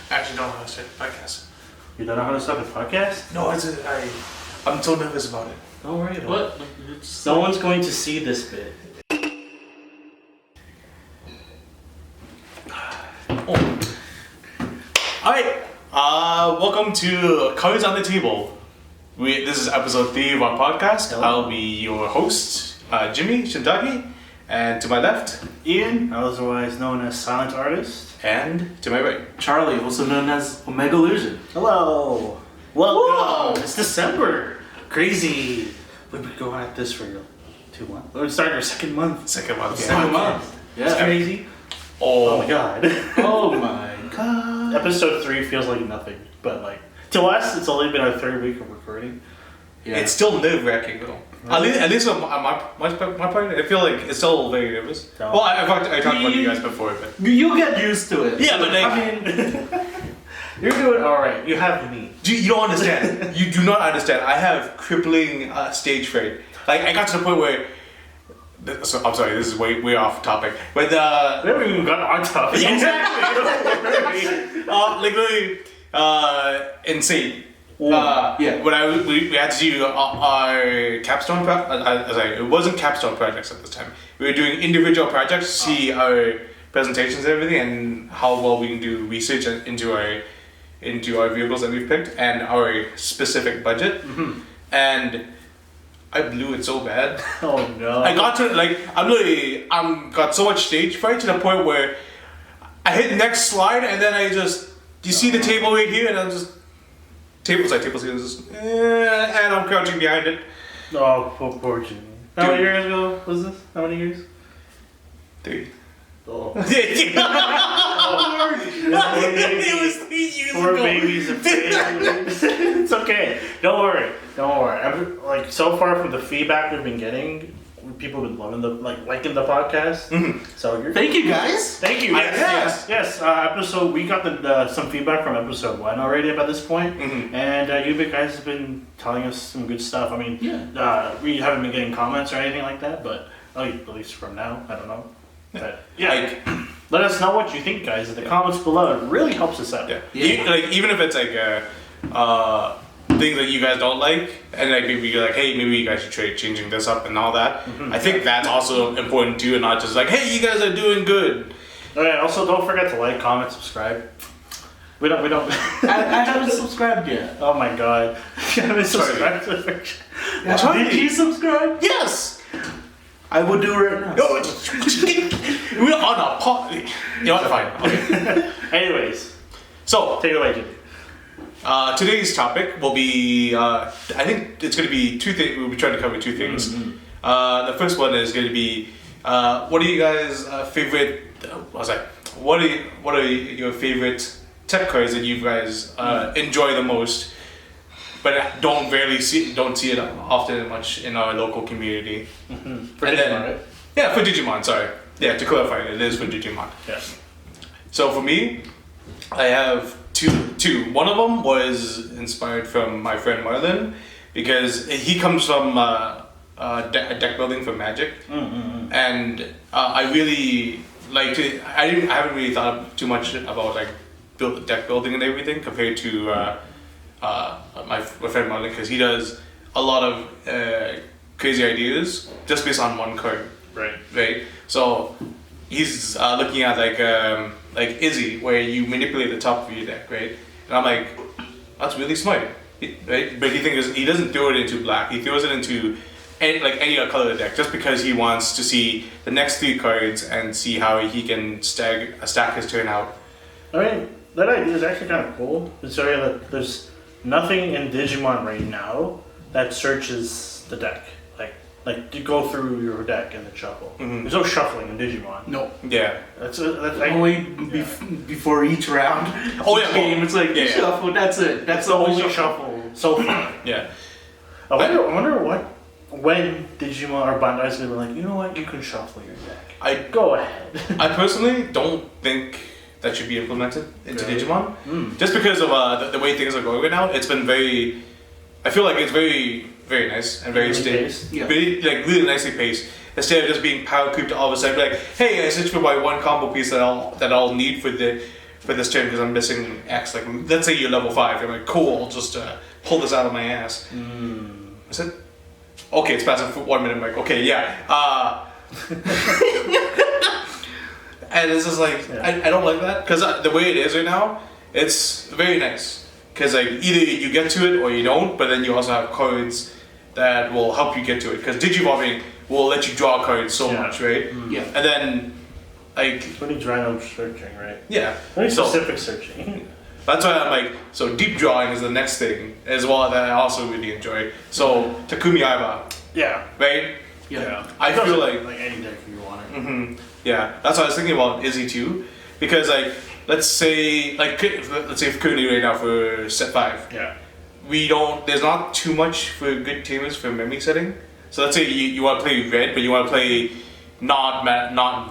I actually don't know how to start a podcast. You don't know how to start a podcast? No, I'm so nervous about it. Don't worry about it. No one's going to see this bit. Alright, welcome to Cards on the Table. This is episode 3 of our podcast. Hello. I'll be your host, Jimmy Shintaki, and to my left, Ian, otherwise known as Silent Artist. and to my right. Charlie, also known as Omega Illusion. Hello. Welcome. Whoa. It's December. Crazy. We've been going at this for 2 months. We're starting our second month. Second month. Second Yeah. month. It's Yeah. crazy. Oh, Oh my god. Oh my god. Episode 3 feels like nothing, but like to us, it's only been our 3rd week of recording. Yeah. It's still nerve-wracking though. At least on my part, I feel like it's still very nervous. No. Well, I talked about you guys before, but You'll get used to it. yeah, but like, I mean, you're doing all right. You have me. you don't understand. You do not understand. I have crippling stage fright. Like I got to the point where. So, I'm sorry, this is way off topic. But We haven't even got on topic. yeah, exactly. Like literally, insane. yeah. When we had to do our capstone sorry, it wasn't capstone projects at this time. We were doing individual projects to see our presentations and everything, and how well we can do research into our vehicles that we've picked and our specific budget. Mm-hmm. And I blew it so bad. Oh no. I got to got so much stage fright to the point where I hit next slide and then you see the table right here and I'm just tables and I'm crouching behind it. Oh, poor Jimmy. How many years ago was this? How many years? 3. Oh. It was 3 years Poor ago. babies and babies. It's okay. Don't worry. Like so far from the feedback we've been getting, people have been loving liking the podcast. Mhm. So you're. Thank you guys. Thank you. Yes. Episode. We got some feedback from episode 1 already by this point, Mhm. and you guys have been telling us some good stuff. I mean, Yeah. we haven't been getting comments or anything like that, but at least from now, I don't know. But yeah, Like, let us know what you think, guys, in the comments below. It really helps us out. yeah. Yeah. Even if it's like things that you guys don't like, and like maybe you're like, hey, maybe you guys should try changing this up and all that. Mhm. I think that's also important too, and not just like, hey, you guys are doing good. Alright, also don't forget to like, comment, subscribe. We don't. I haven't subscribed yet. Oh my god. You haven't Sorry. subscribed to the Charlie. Did you subscribe? Yes. I will do it right now. No, we're on a pot. You know what? Fine. Okay. Anyways, So take it away, Jimmy. today's topic will be. I think it's going to be 2 things. We'll be trying to cover 2 things. Mm-hmm. The first one is going to be. What are you guys' favorite? What are your favorite tech cards that you guys enjoy the most, but don't see it often much in our local community? For And Digimon, then- right? Yeah, for Digimon. Sorry. Yeah, to clarify, it is for Digimon. Yes. So for me, I have two. One of them was inspired from my friend Marlon, because he comes from deck building for Magic, and I really liked it. I haven't really thought too much about like deck building and everything compared to my friend Marlon, because he does a lot of crazy ideas just based on one card. Right. Right. So he's looking at like Izzy, where you manipulate the top of your deck, right? And I'm like, that's really smart, right? But he doesn't throw it into black. He throws it into any other color of the deck, just because he wants to see the next 3 cards and see how he can stack his turn out. I mean, that idea is actually kind of cool. Considering that there's nothing in Digimon right now that searches the deck. Like you go through your deck and then shuffle. Mhm. There's no shuffling in Digimon. No. Yeah. That's like, Only before each round. Oh, Each yeah, game. It's like yeah. shuffle. That's it. That's the only shuffle so far. Yeah. I wonder when Digimon or Bandai's gonna be like, you know what, you can shuffle your deck. Go ahead. I personally don't think that should be implemented into Really? Digimon. Mm. Just because of the way things are going right now. It's been very. I feel like it's very, very nice and very Really steady. paced? Yeah. Really nicely paced. Instead of just being power creep to all of a sudden be like, hey, I searched for my one combo piece that I'll need for for this turn because I'm missing X. Like, let's say you're level 5. I'm like, cool, I'll just pull this out of my ass. I said, okay, it's passing for 1 minute. I'm like, okay, yeah. And it's just like, I don't like that because the way it is right now, it's very nice. Because like either you get to it or you don't, but then you also have cards that will help you get to it. Because Digivolving will let you draw cards so much, right? Yeah. And then, like, What needs random searching, right? yeah. Very So specific searching. that's why I'm like, so deep drawing is the next thing as well that I also really enjoy. So Takumi Aiba, Yeah. right? Yeah. I feel like any deck you want it. yeah, that's what I was thinking about Izzy too, because like let's say if currently right now for set 5, Yeah. there's not too much for good teamers for memory setting. So let's say you want to play red, but you want to play not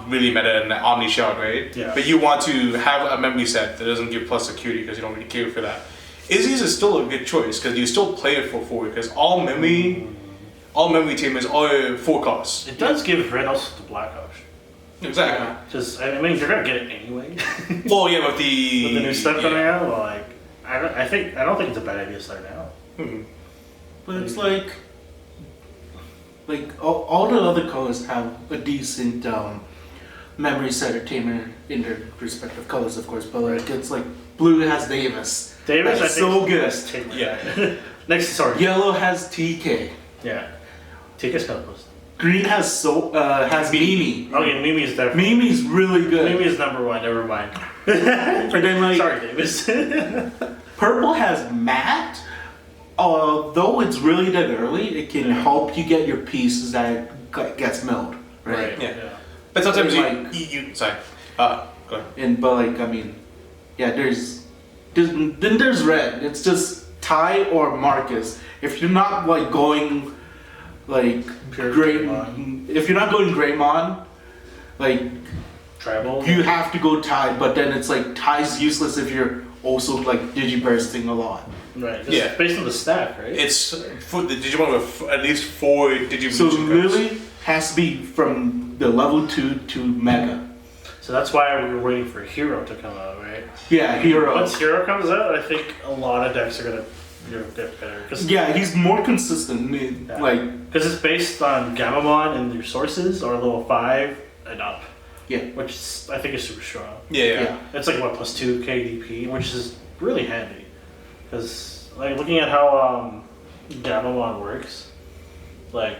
really meta in the Omni Shard, right? Yeah. But you want to have a memory set that doesn't give plus security because you don't really care for that. Izzy's is still a good choice because you still play it for 4 because all memory teamers are 4 costs. It does give red also the black option. Exactly. Just, I mean, you're gonna get it anyway. Well, yeah, with the With the new stuff coming out, well, like, I don't think it's a bad idea to start now. But it's like all the other colors have a decent memory setter tamer in their respective colors, of course. But like it's like blue has Davis. Davis, That's I think, so good. is take my Yeah. guy. Next, sorry. Yellow has TK. Yeah. TK's kind of close. Green has Mimi. Okay, Mimi is definitely. Mimi's really good. Mimi is number 1. Never mind. And then like Sorry, Davis. purple has Matt. Although it's really that early, it can help you get your pieces that gets milled, right? Yeah. But sometimes Like- you sorry. Go ahead. And but like I mean, yeah, then there's red. It's just Ty or Marcus. If you're not like going like Pure Greymon, if you're not going Greymon, like Tribal. you have to go Ty. But then it's like Ty's useless if you're also like digibursting a lot. Right. Just Yeah. based on the stack, right? It's for the Digimon with at least 4 Digivolution So cards. really has to be from the level 2 to Mega. So that's why we were waiting for Hero to come out, right? Yeah, Hero. Once Hero comes out, I think a lot of decks are gonna get better. Yeah, he's more consistent. Yeah. Like Because it's based on Gamamon and your sources are level 5 and up. Yeah. Which I think is super strong. Yeah. yeah. It's like what, plus 2 KDP, which is really handy. Because like looking at how Gamamon works, like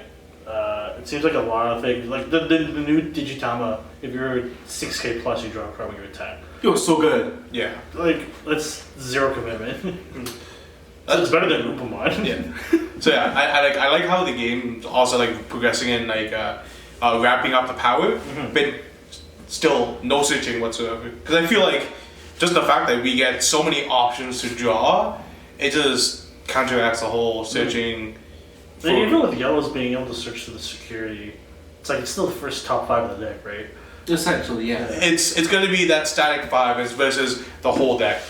it seems like a lot of things. Like the new Digitama, if you're 6k plus, you draw a card when you attack. it was so good. Yeah. Like that's 0 commitment. So it's better than Upamon. Yeah. So yeah, I like how the game also like progressing in like ramping up the power, but still no searching whatsoever. Because I feel like just the fact that we get so many options to draw, it just counteracts the whole searching. And even with yellows being able to search for the security, it's like it's still the first top 5 of the deck, right? Essentially, yeah. It's gonna be that static 5 versus the whole deck,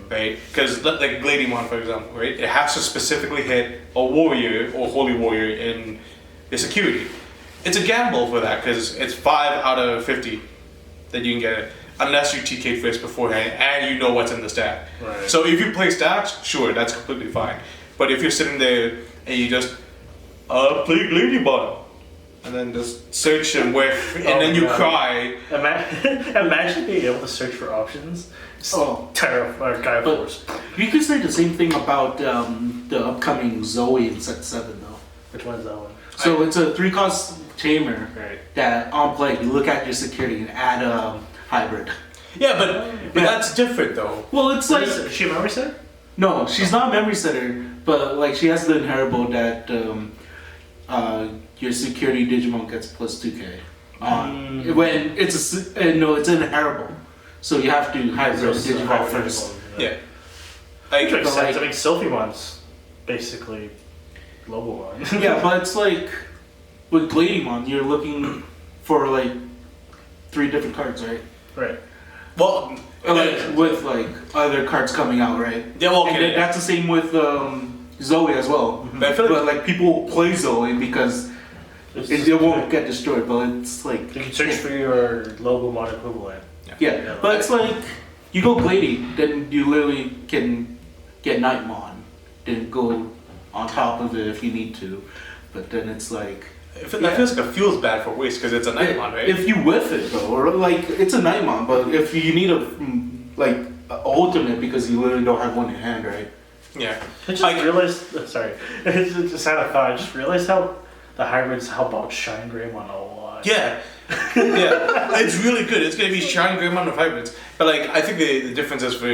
right? Because like Gladymon, for example, right? It has to specifically hit a warrior or holy warrior in the security. It's a gamble for that because it's 5 out of 50 that you can get it, unless you TK first beforehand and you know what's in the stack. Right. So if you play stacks, sure, that's completely fine. But if you're sitting there and you just play Gladybon and then just search and whiff, and then you cry. Imagine being able to search for options. Oh. Terrifying, Gaia But- Force. You could say the same thing about the upcoming Zoe in set 7 though. Which one's that one? So it's a 3-cost tamer Right. that on play you look at your security and add a hybrid. Yeah, but that's different though. Well, it's like Is she a memory set? no, she's not a memory setter, but like she has the inheritable that your security Digimon gets plus 2k. When it's it's an inheritable, so you have to hybrid Digimon first. Yeah. Which Like, makes sense. like- I mean, Sylphiemon's basically Globomon. Yeah, but it's like with Gladymon, you're looking for like 3 different cards, right? Right. well, Like with like other cards coming out, right? yeah, well, And then okay. that's the same with Zoe as well. But I feel But like like people play Zoe because it won't get destroyed, but it's like You can search for your Globomon equivalent. yeah. But it's like you go Glady, then you literally can get Nightmon, then go on top of it if you need to. But then it's like That feels like it feels bad for waste because it's a Nightmon, right? if you whiff it though, or like it's a Nightmon, but if you need a ultimate because you literally don't have one in hand, right? Yeah. I just Like- realized. Sorry, it's just had a thought. I just realized how the hybrids help out Shine Greymon a lot. Yeah. Yeah. It's really good. It's gonna be Shine Greymon with hybrids. But like I think the difference is for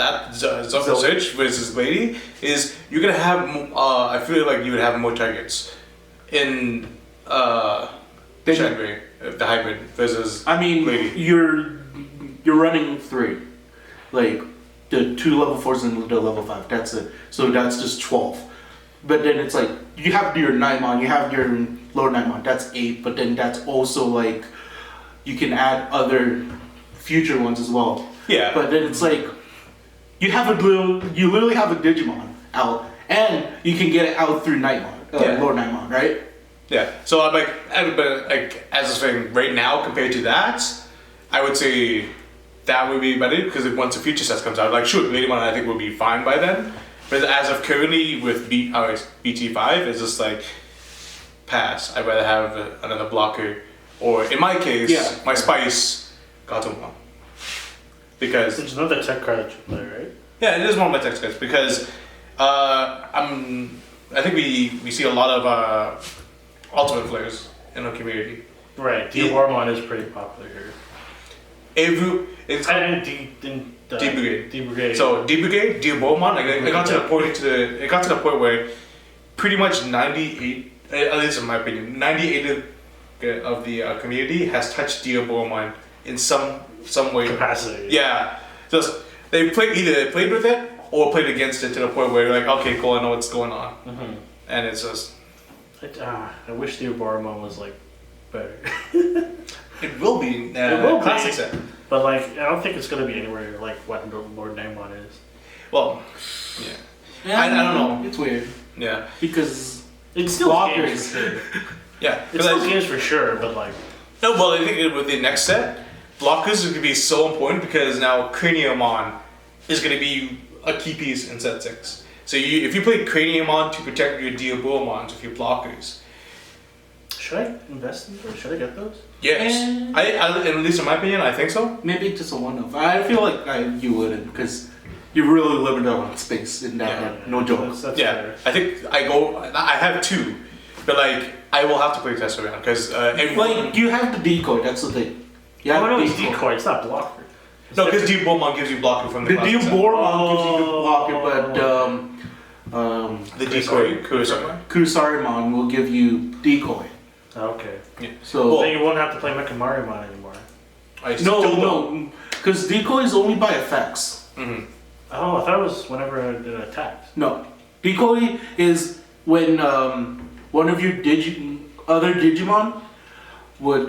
that Zucker Search versus Lady is you're gonna have I feel like you would have more targets in Shine Grey, the hybrid versus I mean, Lady. you're running 3, like the 2 level 4s and the level 5. That's it. So that's just 12. But then it's like you have your Nightmon, you have your Lord Nightmon. That's 8. But then that's also like you can add other future ones as well. Yeah. But then it's like you literally have a Digimon out, and you can get it out through Nightmon, Yeah. Lord Nightmon, right? Yeah. So I'm like, but like as a thing right now compared to that, I would say that would be better because once the future set comes out, like sure, Lady One I think will be fine by then. But as of currently with BT5, it's just like pass. I'd rather have another blocker, or in my case, Yeah. my Spice Gatomon. Because There's another tech card that you play, right? yeah, it is one of my text cards because I think we see a lot of ultimate players in our community. Right. Yeah. Diaboromon is pretty popular here. It's And D-Brigade. D-Brigade. So D-Brigade, Diaboromon, like it got to the point where pretty much 98, at least in my opinion, 98 of the community has touched Diaboromon in some way. capacity. Yeah, just they either played with it or played against it to the point where you're like, okay, cool, I know what's going on, Mm-hmm. and it's just I wish Diaboromon was like better. it will be It will be. classic set. But like, I don't think it's gonna be anywhere like what Lord Nightmon is. Well, yeah, I don't know. It's weird Yeah, because It's still Blockers. games for sure. yeah. It's still games for sure, but like, No, well, I think with the next set, blockers are going to be so important because now Craniumon is going to be a key piece in set 6. So if you play Craniumon to protect your Diaboromons with your blockers, should I invest in those? Should I get those? yes, I at least in my opinion, I think so. maybe just a one-off. I feel like you wouldn't because you're really limited on space in that. Yeah. No joke. That's Yeah, fair. I think I have 2, but like I will have to play test around because Like you have the decoy. That's the thing. You have Oh, no, the it's decoy. It's not blocker. It's no, because different. Diaboromon gives you blocker from the The classic set. Diaboromon gives you the Oh. blocker, but The decoy Kurosama. Kusarimon will give you decoy. Okay. So Then you won't have to play Mechamarimon anymore. I still don't. no, because decoy is only by effects. Mhm. Oh, I thought it was whenever it attacked. No, decoy is when one of your other Digimon would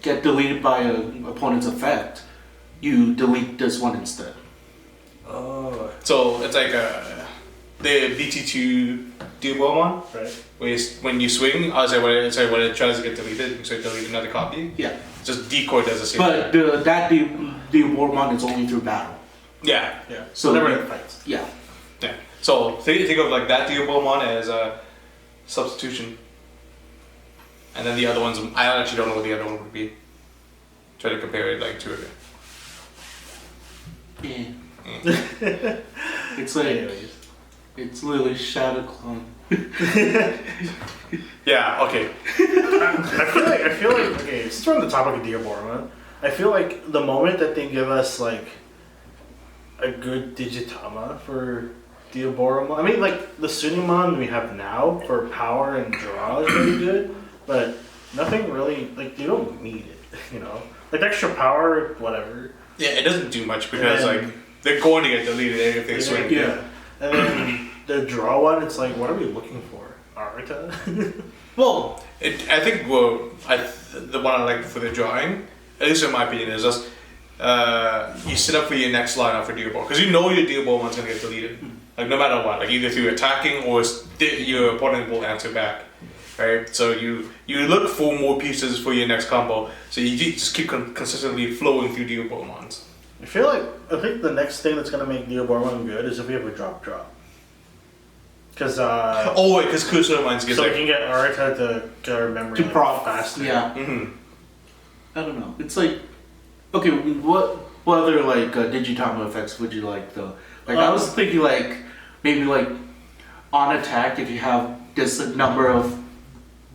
get deleted by an opponent's effect. You delete this one instead. Oh. So it's like the BT2 Diaboromon. Right. When you swing, when it tries to get deleted, you say delete another copy. Yeah, Just decoy does the same but thing. that Diaboromon is only through battle. Yeah, So Whenever it fights. yeah, yeah. So think of like that Diaboromon as a substitution, and then the other ones. I actually don't know what the other one would be. Try to compare it like to it. yeah. It's like Anyways. it's literally Shadow Clone. Yeah. Okay. I feel like okay, since we're on the topic of Diaboromon, I feel like the moment that they give us like a good Digitama for Diaboromon, I mean like the Sunimon we have now for power and draw is really good, but nothing really like you don't need it, you know? Like extra power, whatever. Yeah, it doesn't do much because And then- like they're going to get deleted if they swing. Yeah. And then the draw one, it's like, what are we looking for? Arta? Well, I think the one I like for the drawing, at least in my opinion, is just you set up for your next lineup for Diabor because you know your Diabormon's gonna get deleted, like no matter what, like either through attacking or your opponent will answer back, right? So you look for more pieces for your next combo, so you just keep consistently flowing through Diabormons. I think the next thing that's gonna make Neobormon good is if we have a drop. Because Oh wait, because Kuso Mines gets so we like. can get Arata to get our memory To like, prop faster. Yeah. Mhm. I don't know. It's like, okay, what other like Digitama effects would you like though? Like I was thinking like maybe like on attack if you have this number of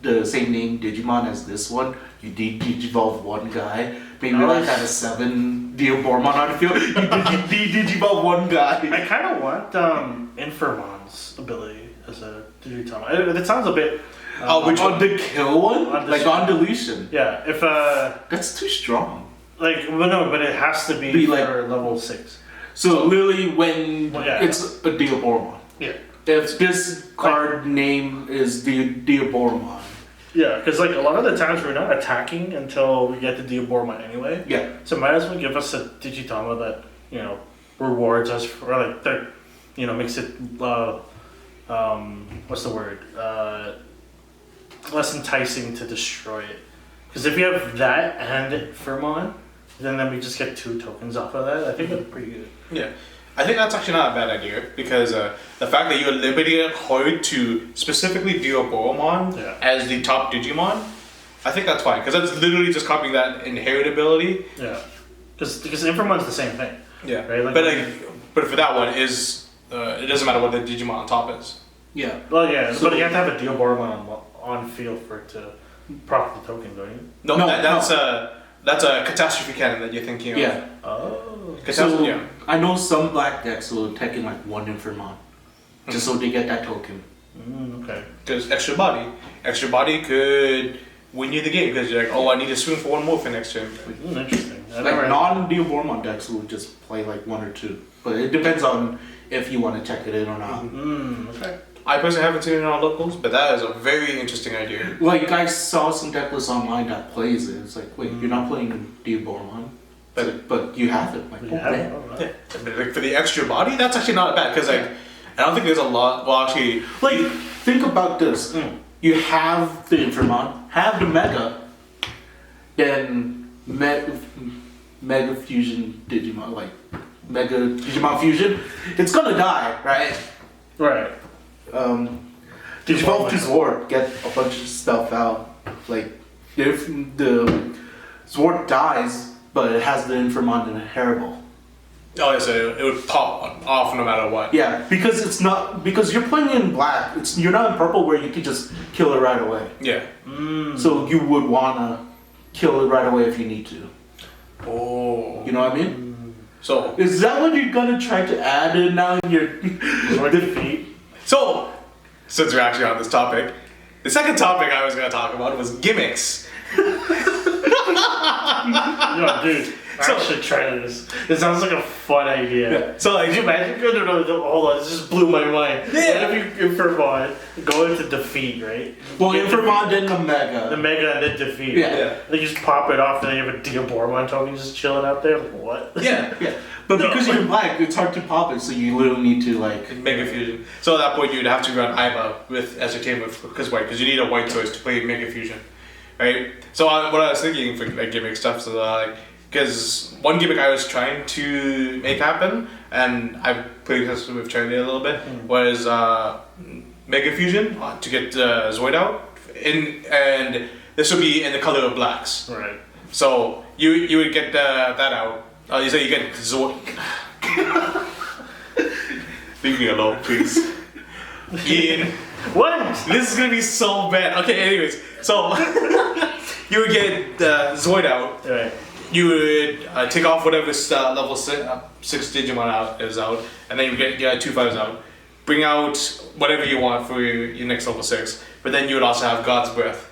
the same name Digimon as this one, you digivolve one guy. Maybe I like was- have a 7 Neobormon on the field. You digivolve one guy. I kind of want Infermon's ability as a Digitama. It sounds a bit. Which on the kill one, On like on deletion. Yeah, if That's too strong. like well, no, but it has to be, Be like- for level 6. So literally, when Well, yeah. it's a Diaboromon, Yeah. if this card name is Diaboromon, Yeah, because like a lot of the times we're not attacking until we get to Diaboromon anyway. yeah, So might as well give us a Digitama that rewards us for like that makes it what's the word less enticing to destroy it. Because if you have that and Firmon, then we just get 2 tokens off of that. I think that's pretty good. Yeah, I think that's actually not a bad idea because the fact that you limited Horde to specifically Diaboromon Yeah. as the top Digimon, I think that's fine because that's literally just copying that inherit ability. Yeah, because Infermon's the same thing. Yeah, Right, like- but for that one is it doesn't matter what the Digimon on top is. yeah. Well, yeah, So- but you have to have a Diaboromon on field for it to proc the token, don't you? No, No, that's a catastrophe cannon that you're thinking of. Yeah. Oh. Catastrophe. So Yeah. I know some black decks will take in like 1 Infernmon, just so they get that token. Okay. Because extra body could win you the game because you're like, oh, I need to swing for 1 more for next turn. Interesting. I Like never- non-Diaboromon decks will just play like 1 or 2, but it depends on if you want to check it in or not. Okay. I personally haven't seen it on locals, but that is a very interesting idea. Like I saw some deck lists online that plays it. It's like, wait, you're not playing Diaboromon, but you have it. Like, We oh, have man. it. All right. Yeah, but like for the extra body, that's actually not bad because like I don't think there's a lot. Well, actually, Like, think about this. You have the Infernmon, have the Mega, then Mega Fusion Digimon, like Mega Digimon Fusion. It's gonna die, right? Right. Digivolve to Zword, get a bunch of stuff out. Like, if the Zword dies, but it has the Infernmon and a Hairball. oh yeah, so it would pop off no matter what. Yeah, because you're playing in black. You're not in purple where you can just kill it right away. Yeah. So you would wanna kill it right away if you need to. Oh. You know what I mean? So Is that what you're gonna try to add in now in your Or defeat. so since we're actually on this topic, the second topic I was gonna talk about was gimmicks. Yo, dude. So- Actually, try this. It sounds like a fun idea. So like Could you imagine? No, hold on. This just blew my mind. Yeah. What if you Infernmon go into defeat, right? Well, Get Infernmon then the the Mega. Mega and then defeat. Yeah. Yeah. They just pop it off, and then you have a Diaboromon token just chilling out there. Like, what? yeah. Yeah, but No, because you're in black, it's hard to pop it, so you literally need to like. Mega Fusion. So at that point, you'd have to run Iva with Entertainment because white, because you need a white choice to play Mega Fusion, right? So what I was thinking for like gimmick stuff, so like, because one gimmick I was trying to make happen, and I played this with Charlie a little bit, was Mega Fusion to get Zoid out, and this would be in the color of blacks. Right. So you would get that out. You say you get Zoid. Leave me alone, please. Ian, What? this is gonna be so bad. Okay, anyways, so you would get Zoid out. Right. You would take off whatever level 6 Digimon is out, and then you would get 2 5s out. Bring out whatever you want for your next level 6, but then you would also have God's Breath.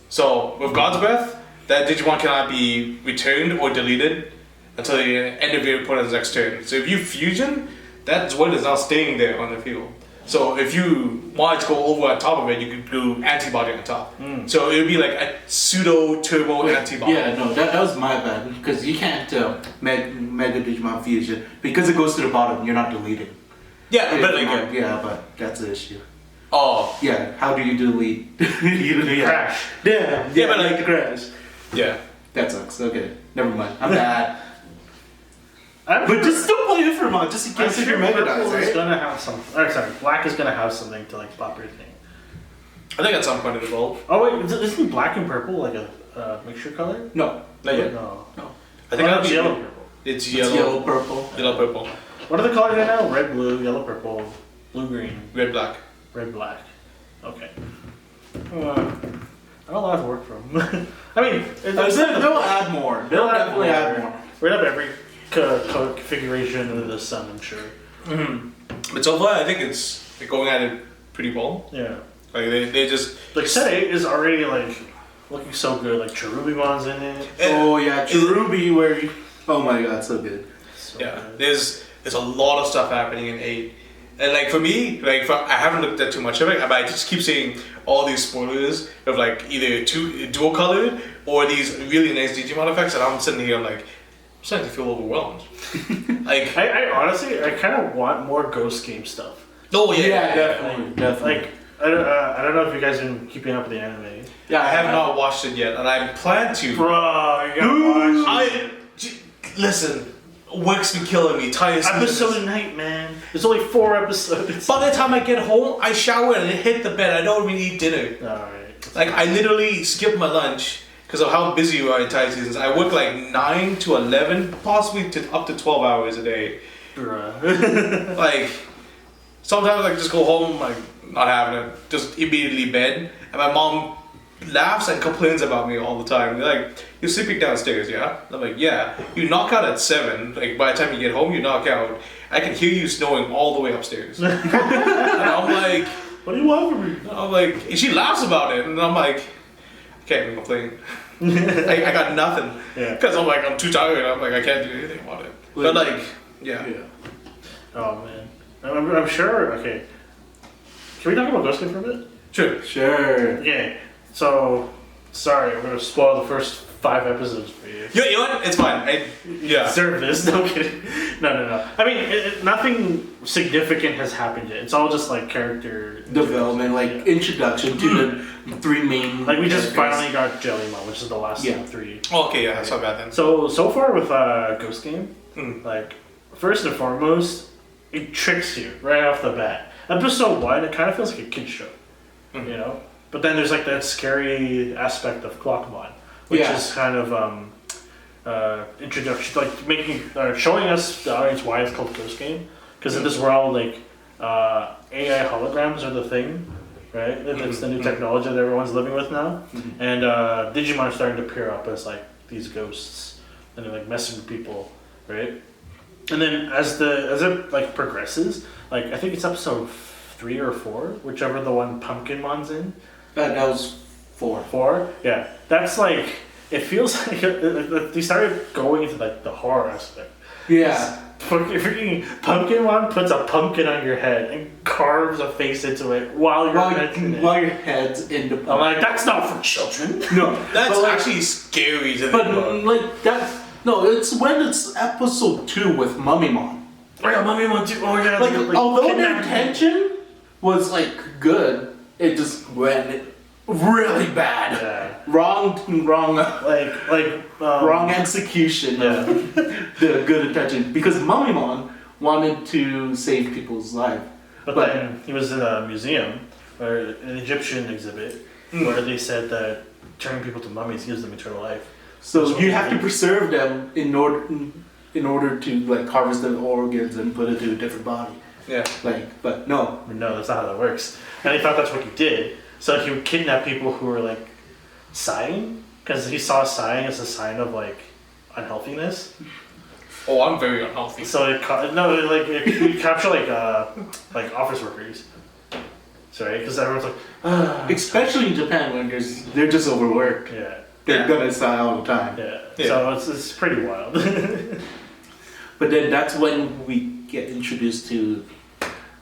So with God's Breath, that Digimon cannot be returned or deleted until the end of your opponent's next turn. So if you fusion, that Zoid is now staying there on the field. So if you wanted to go over on top of it, you could do antibody on top. So it would be like a pseudo turbo antibody. Yeah, no, that was my bad because you can't Mega Digimon Fusion because it goes to the bottom. You're not deleting. Yeah, but like, Yeah, but that's the issue. oh, Yeah, how do you delete? You Crash. Yeah, Yeah, but, like- crash. yeah. That sucks. Okay, never mind. I'm bad. But just still play Ifrimon, just in I'm case if sure your Mega purple dies, is right? gonna have some. Or sorry, black is gonna have something to like pop your thing. I think at some point it will. Oh wait, isn't black and purple like a mixture color? No. Not yet. No. I think it's that's yellow purple. It's It's yellow. yellow, purple. Yellow, purple, What are the colors right now? Red, blue, yellow, purple, blue, green, red, black. red, black. Okay. I don't know how to work from. I mean, They'll add more. They'll definitely add more. We'd have every configuration under the sun, I'm sure. But so far, I think it's going at it pretty well. Yeah. Like they just Like set 8 is already like looking so good. Like Cherubimon's in it. Oh yeah, Cherubi, where you... Oh my god, so good. So yeah. good. There's a lot of stuff happening in 8. And like for me, I haven't looked at too much of it, but I just keep seeing all these spoilers of like either dual colored or these really nice Digimon effects, and I'm sitting here like, I'm starting to feel overwhelmed. Like, I honestly, I kind of want more Ghost Game stuff. oh yeah, Yeah, definitely. Like, I don't know if you guys have been keeping up with the anime. Yeah, I have not watched it yet, and I plan to. Bro, you gotta watch it. Listen, work's been killing me. Tired. Episode a night, man. There's only 4 episodes. By the time I get home, I shower and hit the bed. I don't even eat dinner. Alright. Like I literally skip my lunch because of how busy we are in Thai seasons. I work like 9 to 11, possibly to up to 12 hours a day. Bruh. Like sometimes I just go home, like not having it, just immediately bed, and my mom laughs and complains about me all the time. They're like, "You're sleeping downstairs, yeah?" I'm like, "Yeah." You knock out at 7. Like by the time you get home, you knock out. I can hear you snoring all the way upstairs. And I'm like, What do you want from me? and she laughs about it, and I'm like, I can't even complain. I got nothing. Yeah. Because I'm like, I'm too tired. I'm like, I can't do anything about it. But like, yeah. Oh man. I'm sure. Okay. Can we talk about Ghost Game for a bit? Sure. Sure. Okay. So, sorry, I'm gonna spoil the first 5 episodes for you. You know what? It's fine. Yeah. Deserve this? No kidding. No. I mean, nothing significant has happened yet. It's all just like character Development, like Yeah. introduction to the 3 main. Like we just characters. finally got Jellymon, which is the last Yeah. of 3. Okay, yeah, that's not bad then. So far with Ghost Game, Mm. like first and foremost, it tricks you right off the bat. Episode 1, it kind of feels like a kid show, Mhm. you know. But then there's like that scary aspect of Clockmon, which Yeah. is kind of introduction, like showing us the audience why it's called Ghost Game. Because in this world, like AI holograms are the thing, right? That's the new technology that everyone's living with now. And Digimon are starting to appear up as like these ghosts, and they're like messing with people, right? And then as it like progresses, like I think it's episode 3 or 4, whichever the one Pumpkinmon's in. That was 4. 4, yeah. That's like it feels like they started going into like the horror aspect. Yeah. Freaking Pumpkinmon puts a pumpkin on your head and carves a face into it while your head's in it. While your head's in the. I'm like, that's not for children. No, That's but like, actually scary to But think about. like that's no, it's when it's episode 2 with Mummymon. Oh yeah, Mommy wants to. Oh yeah. Like although their kidnap- intention was like good, it just went really bad. Yeah. Wrong, Wrong execution Yeah. of the good intention because Mummymon wanted to save people's life. But But- then he was in a museum, or an Egyptian exhibit, where they said that turning people to mummies gives them eternal life. So you have to preserve them in order to like harvest their organs and put it to a different body. Yeah. Like, but no. I mean, no, that's not how that works. And he thought that's what he did. So he would kidnap people who were like sighing, because he saw sighing as a sign of like unhealthiness. Oh, I'm very unhealthy. So it he capture like office workers. Sorry, because everyone's like, Especially in Japan when they're just overworked. yeah, They're Yeah. gonna sigh all the time. yeah. Yeah. So it's pretty wild. But then that's when we get introduced to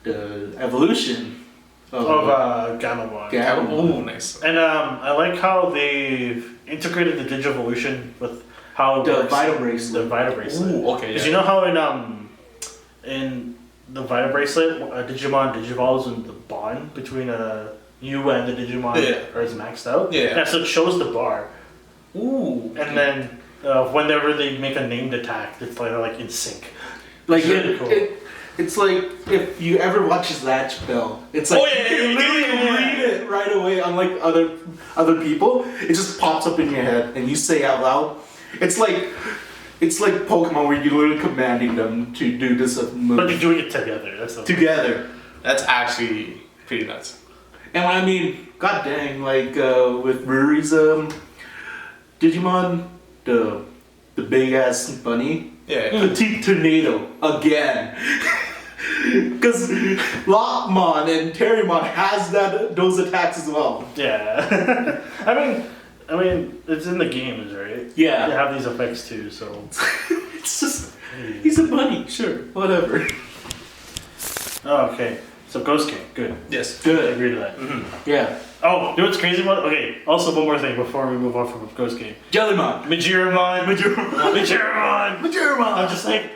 the evolution of of Gamamon. Gamma. Oh, nice. And I like how they've integrated the Digivolution with how it The works. Vita Bracelet. The Vita Bracelet. Ooh, okay. Because Yeah. you know how in the Vita Bracelet, Digimon digivolves and the bond between you and the Digimon Yeah. is maxed out. Yeah. So it shows the bar, Ooh. and then whenever they make a named attack, it's like in sync. Like It's really cool. it's like if you ever watch Zatch Bell, it's like Oh, yeah, you can yeah, literally yeah. read it right away. Unlike other people, it just pops up in your head and you say out loud. It's like Pokemon where you're literally commanding them to do this move But they're doing it together. That's the together. That's actually pretty nuts. And I mean, god dang, like with Ruri's Digimon, the big ass bunny, Yeah. Petite Tornado again. Because Lockmon and Terrymon has those attacks as well. Yeah. I mean, it's in the games, right? Yeah. They have these effects too, so. It's just he's a bunny, sure, whatever. Oh, okay. So Ghost Game, good. Yes. I Good. agree to that. Yeah. Oh, you know what's crazy about? Okay, also one more thing before we move on from Ghost Game. Jellymon. Majiramon. I'm just like,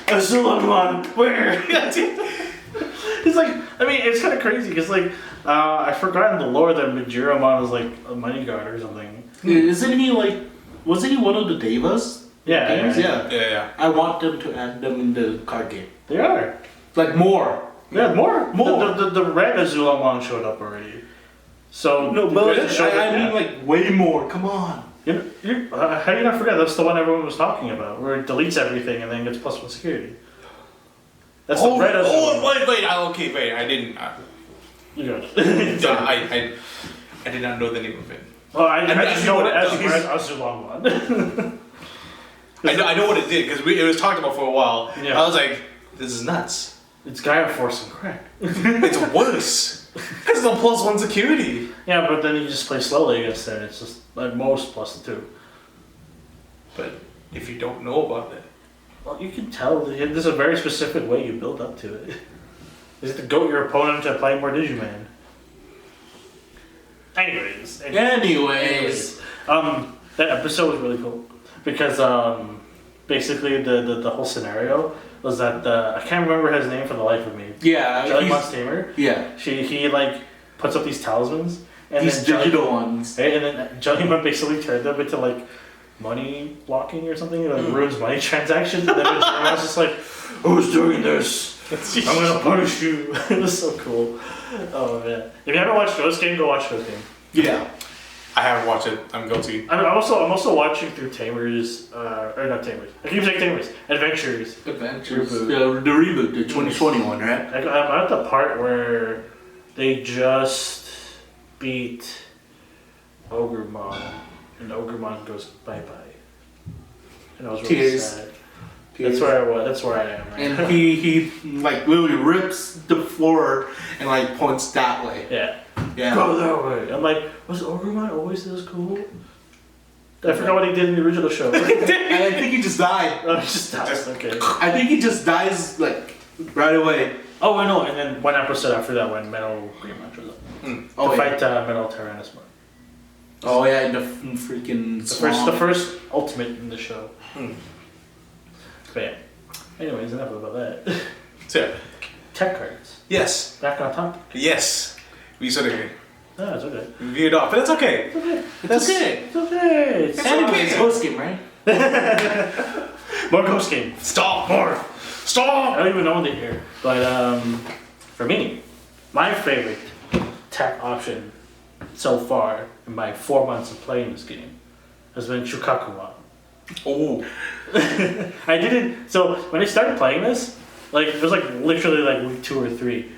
Azulamon, where? It's like, I mean, it's kind of crazy because like, I forgot in the lore that Majiramon was like a money god or something. Isn't he like? Wasn't he one of the Devas? Yeah, Games? yeah. Yeah. I want them to add them in the card game. They are. Like more. Yeah, more. More. The red Azulamon showed up already. So No, the but good showed I up, mean yeah. like way more. Come on. How do you not forget? That's the one everyone was talking about, where it deletes everything and then gets +1 security. That's the red Azulamon. Wait. I didn't. You got it. I did not know the name of it. Well, I I just see know what it it as does. red Azulamon. I know what it did because it was talked about for a while. Yeah. I was like, this is nuts. It's Gaia Force and crack. It's worse. Because it's a +1 security. Yeah, but then you just play slowly against it. It's just at most +2. But if you don't know about it, Well, you can tell. There's a very specific way you build up to it. Is it to goat your opponent to play more Digiman? Anyways. That episode was really cool because basically the whole scenario was that I can't remember his name for the life of me. Yeah. Jellymon's tamer. Yeah. He like puts up these talismans and These then digital ones. Right, and then Jellymon basically turned them into like money blocking or something, like ruins money transactions. And then I was just like, "Who's doing this? I'm gonna punish you." It was so cool. Oh man! If you haven't watched Ghost Game, go watch Ghost Game. Yeah. I haven't watched it. I'm guilty. I'm also watching through Tamers, or not Tamers. I keep saying Tamers. Adventures. Adventures. Reboot. The reboot, the 2021, right? I'm at the part where they just beat Ogremon, and Ogremon goes bye bye. And I was really Tears. sad. That's where I was. That's where I am. Right? And he like literally rips the floor and like points that way. Yeah. Yeah. Go that way. I'm like, was Ogremon always this cool? I forgot what he did in the original show. And I think he just died. Oh, he just dies. Okay. I think he just dies like right away. Oh, I know. And then one episode after that, when Metal Greymon shows up Oh, to yeah. fight Metal Tyrannosmon. Oh yeah, and the freaking The first ultimate in the show. But yeah. Anyways, enough about that. So, yeah. Tech cards. Yes. Back on topic. Yes. We sort of No, it's okay. veered off, but it's okay. It's okay. That's okay. It's okay. It's Anyways, okay. Ghost Game, right? More Ghost Game. Stop. More. I Stop. don't even know when they hear. But for me, my favorite tech option so far in my 4 months of playing this game has been Shukakuman. Oh. I didn't. So when I started playing this, like it was like literally like week 2 or 3,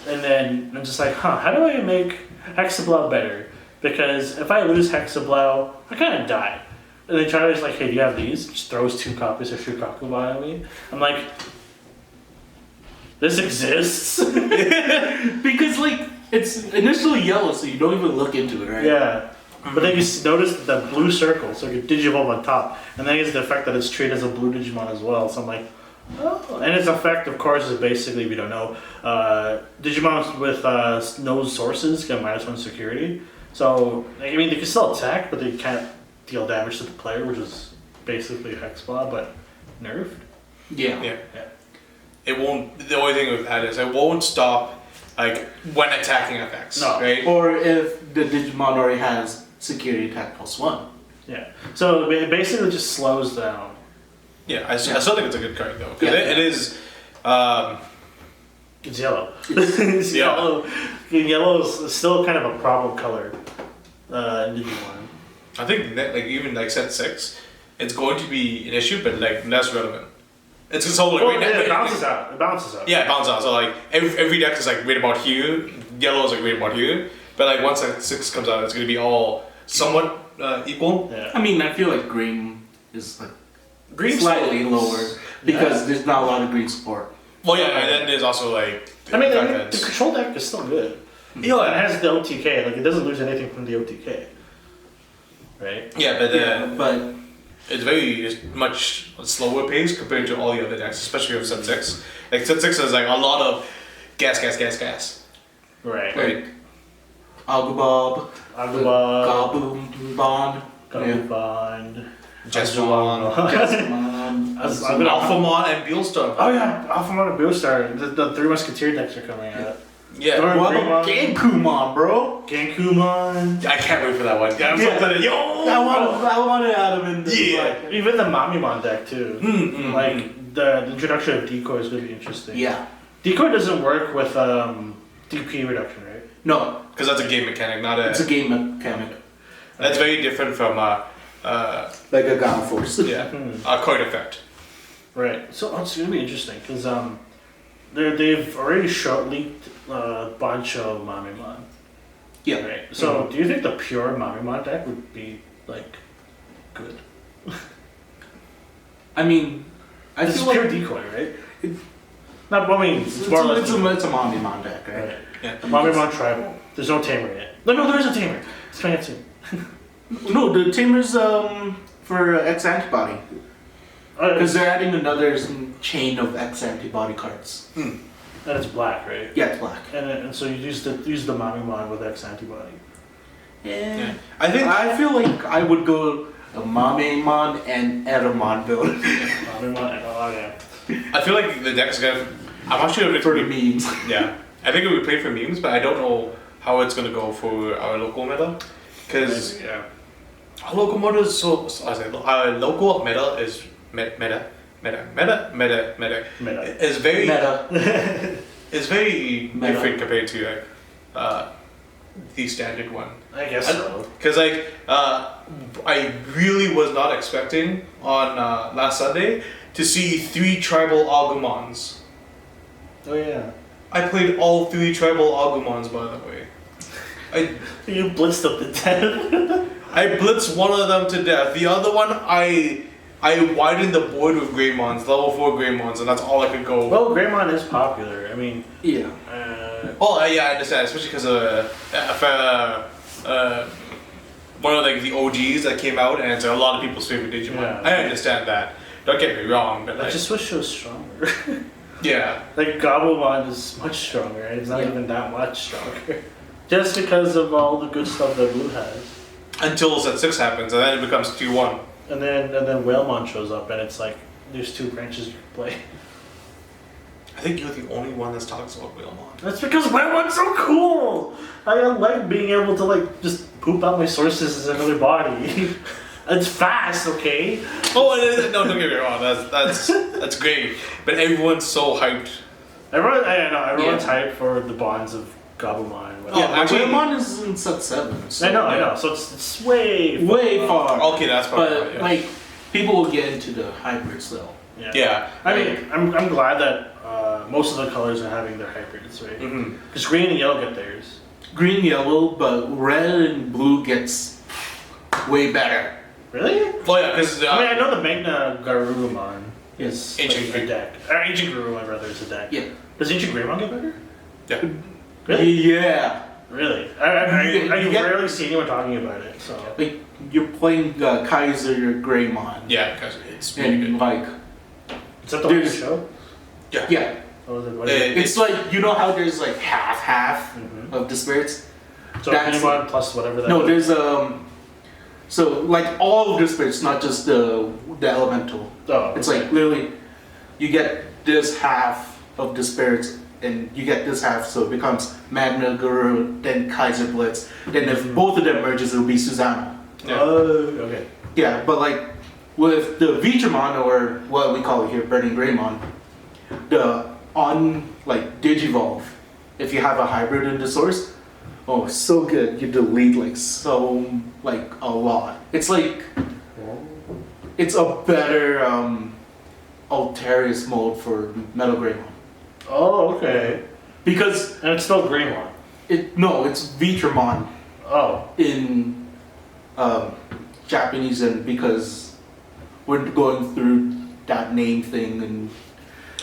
and then I'm just like, how do I make Hexablow better? Because if I lose Hexablow, I kind of die. And then Charlie's like, hey, do you have these? Just throws 2 copies of Shukakuman at me. I'm like, this exists. Because like it's initially yellow, so you don't even look into it, right? Yeah. But then you notice the blue circle, so your Digivolve on top. And then it's the effect that it's treated as a blue Digimon as well. So I'm like, oh. And its effect, of course, is basically, if you don't know, Digimon with no sources get -1 security. So, I mean, they can still attack, but they can't deal damage to the player, which is basically Hexblow, but nerfed. Yeah. Yeah. Yeah. It won't. The only thing with that is it won't stop, like when attacking effects. No. Right. Or if the Digimon already has security attack +1. Yeah. So it basically just slows down. Yeah, I still think it's a good card though. 'Cause Yeah. it is. It's yellow. It's Yeah. yellow. Yellow is still kind of a problem color in Digimon. I think that, like even like set 6, it's going to be an issue, but like less relevant. It's so like Well, right now- it balances out. It balances out. Yeah, it balances out. So like every deck is like right about here. Yellow is like right about here. But like once set 6 comes out, it's gonna be all somewhat equal. Yeah. I mean, I feel like green is like Green's slightly still- lower because there's not a lot of green support. Well, yeah, and then there's also like. I mean, fact the that it's- control deck is still good. Yeah, It has the OTK. Like it doesn't lose anything from the OTK. Right. yeah, but But it's very much slower pace compared to all the other decks, especially with set 6. Like set 6 is like a lot of gas. Right. Right. Algobob, Agumon, Gaboom Bond, Gabumon, Jessamon, Jessamon, Alphamon, and Beelstar. Oh yeah, Alphamon and Beelstar. The Three Musketeer decks are coming out. Yeah. Or- What about Genkumon, bro? Genkumon. I can't wait for that one. Yeah, I'm so Yeah. excited. Yo! I want to add him in this. Yeah. Like, Even the Mamimon deck too. Like the introduction of Decoy is going to be interesting. yeah. Decoy doesn't work with DP reduction, right? No, Because that's a game mechanic, not a. it's a game mechanic. That's very different from Like a Gala Force. yeah, a card effect. Right. So it's going to be interesting because they've already leaked a bunch of Mamimon. Yeah. Right. So do you think the pure Mamimon deck would be like good? I mean, I This is feel pure like decoy, right? it- Not. I mean, it's more or less. it's a Momimon deck, right? Right. Yeah. Mamimon tribal. There's no tamer yet. No, there is a tamer. It's coming out soon. No, the Tamer's for X antibody because they're adding another chain of X antibody cards. and it's black, right? Yeah, it's black. And so you use the Mamimon with X antibody. Yeah. I think I feel like I would go a Mamemon and Eramon build Mamimon and I feel like the deck's gonna. I'm not sure if it's for the gonna be. memes. Yeah, I think it would play for memes, but I don't know how it's gonna go for our local meta, because yeah. our local meta is our local meta is meta. Meta. It's very Meta. it's very Meta. different compared to like the standard one. I guess so. Because like I really was not expecting on last Sunday to see 3 tribal Agumons. Oh yeah. I played all 3 tribal Agumons, by the way. You blitzed up the 10. I blitzed one of them to death. The other one, I widened the board with Greymons, level 4 Greymons, and that's all I could go. Well, Greymon is popular. I mean, Yeah. Oh, yeah, I understand, especially because one of like the OGs that came out, and it's a lot of people's favorite Digimon. Yeah. I understand that. Don't get me wrong, but I like, just wish it was stronger. yeah, Like Gabumon is much stronger. Right? It's not Yeah. even that much stronger. Just because of all the good stuff that Blue has. until set 6 happens, and then it becomes 2-1. And then Whalemon shows up, and it's like there's 2 branches you can play. I think you're the only one that talks about Whalemon. That's because Whalemon's so cool. I like being able to like just poop out my sources in another body. It's fast, okay? Oh, no, don't get me wrong. That's great, but everyone's so hyped. Everyone's hyped for the bonds of Gabumon. and whatever. Yeah, actually- Greymon is in set 7. So I know. So it's way Way far. Okay, that's probably But right, yeah. like, people will get into the hybrids though. Yeah. I mean, I'm glad that most of the colors are having their hybrids, right? Mm-hmm. Because green and yellow get theirs. Green, yellow, but red and blue gets way better. Really? Well, yeah, because I mean, I know the Magna Garurumon is Ancient like, Green. a deck. Or Ancient Garurumon, rather, is a deck. Yeah. Does Ancient Greymon get better? yeah. Really? Yeah. Really? I You get- rarely see anyone talking about it, so. Like, you're playing Kaiser Greymon. Yeah, because it's really And good. like, Is that the one you There's- show? yeah. Or is it, what is it? It's like, you know how there's like half Mhm. of the spirits? So that's- Greymon plus whatever that No, is. there's so like all of the spirits, not just the elemental. Oh, It's like literally, you get this half of the spirits, and you get this half, so it becomes Magna Guru, then Kaiser Blitz. Then if both of them merges, it'll be Susanna. Yeah. Oh, okay. Yeah, but like with the Vitramon, or what we call it here, Burning Greymon, the on like Digivolve, if you have a hybrid in the source, oh, so good. You delete like so like a lot. It's like it's a better Alterius mode for Metal Greymon Oh, okay. because And it's spelled Greymon. it's Vitramon Oh. in Japanese, and because we're going through that name thing and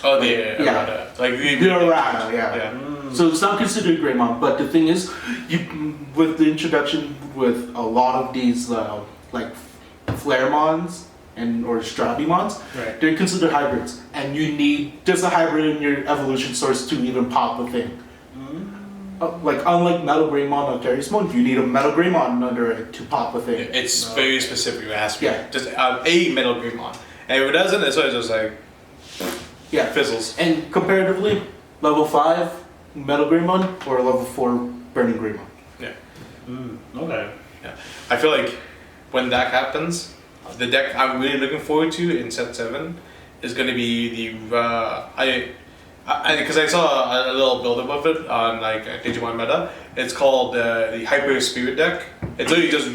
Oh, the Yeah. errata. Like the errata, yeah. Yeah. Mm. So it's not considered Greymon, but the thing is, you with the introduction with a lot of these like Flaremons and or Strabimons, Right. they're considered hybrids, and you need just a hybrid in your evolution source to even pop a thing. Like unlike Metal Greymon or Terrasmon, you need a Metal Greymon under it to pop a thing. It's No. very specific. It has to be Yeah. just a Metal Greymon. And if it doesn't, it's always just like Yeah. fizzles. And comparatively, level 5 Metal Greymon or level 4 Burning Greymon. Okay. Yeah. I feel like when that happens, the deck I'm really looking forward to in set 7 is going to be the because I saw a little build-up of it on like Digimon Meta. It's called the Hyper Spirit deck. It's literally just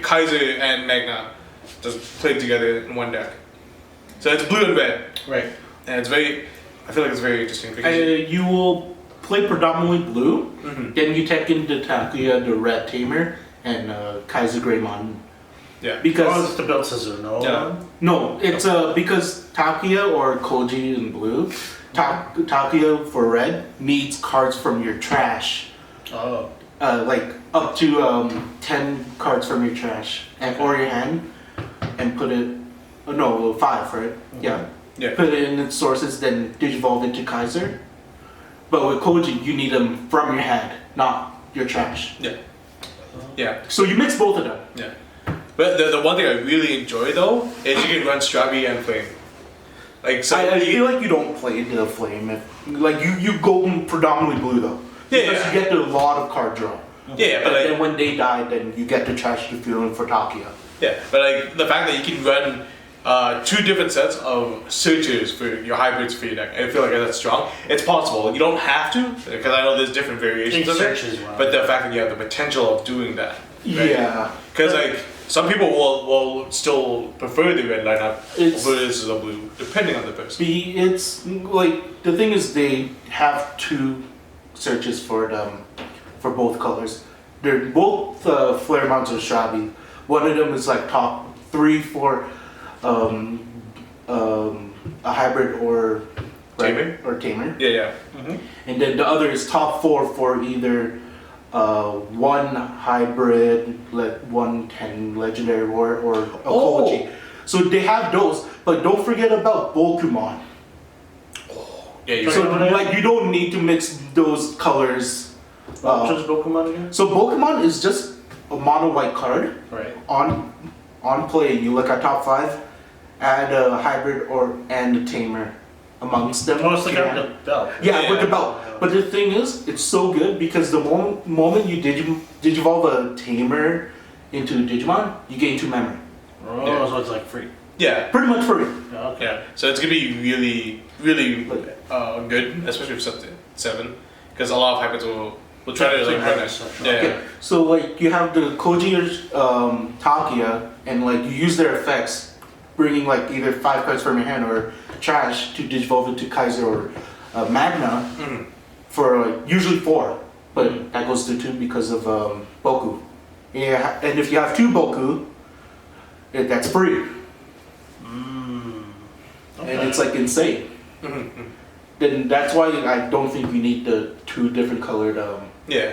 Kaiser and Magna just played together in one deck. So it's blue and red, Right. and it's very. I feel like it's very interesting because You will play predominantly blue, Mhm. then you take into Takuya the Red Tamer and Kaiser Greymon. yeah. Because Oh, it's to build Suzuno. Yeah. no, it's because Takuya or Koji in blue, Takuya for red needs cards from your trash. Oh. Like up to 10 cards from your trash or your hand, and put it. Oh, no, 5, right? Yeah. Yeah. Put it in its sources, then digivolve into Kaiser. But with Koji, you need them from your hand, not your trash. Yeah. Yeah. So you mix both of them. Yeah. But the one thing I really enjoy though is you can run Strabi and Flame. Like so I you- feel like you don't play the flame. Like you go predominantly blue though. Yeah, Because yeah. you get a lot of card draw. yeah, but But like then when they die, then you get to trash the field for Takuya. yeah, but like the fact that you can run 2 different sets of searches for your hybrids for your deck, I feel like that's strong. It's possible. You don't have to because I know there's different variations of it. Searches, wow. But the fact that you have the potential of doing that. Yeah. Because like some people will still prefer the red lineup It's- versus a blue, depending on the person. It's like the thing is they have 2 searches for them for both colors. They're both flare mounts or Strabi. One of them is like top 3 for a hybrid or Tamer? or tamer, Yeah, yeah. and then the other is top 4 for either 1 hybrid, 110 legendary war, or a Oh. Koji. So they have those, but don't forget about Bokumon. Yeah, you're So right. like you don't need to mix those colors. Which is Pokemon again? So Pokemon is just a mono white card Right. on play. You look at top 5, add a hybrid and a tamer amongst them. Oh, it's like Yeah. the belt. Yeah, with the Yeah. belt. But the thing is, it's so good because the moment you digivolve a tamer into Digimon, you gain 2 memory. Oh, Yeah. so it's like free. Yeah. Pretty much free. Yeah, okay. Yeah, so it's gonna be really, really good, especially for set 7, because a lot of hybrids will try to like run it. Yeah, Okay, so like you have the Koji or Takuya, and like you use their effects, bringing like either 5 cards from your hand or trash to digivolve into Kaiser or Magna Mhm. for usually 4, but that goes to 2 because of Boku. Yeah, and if you have 2 Boku, that's free, Okay. and it's like insane. Mhm. Then that's why I don't think you need the 2 different colored Yeah,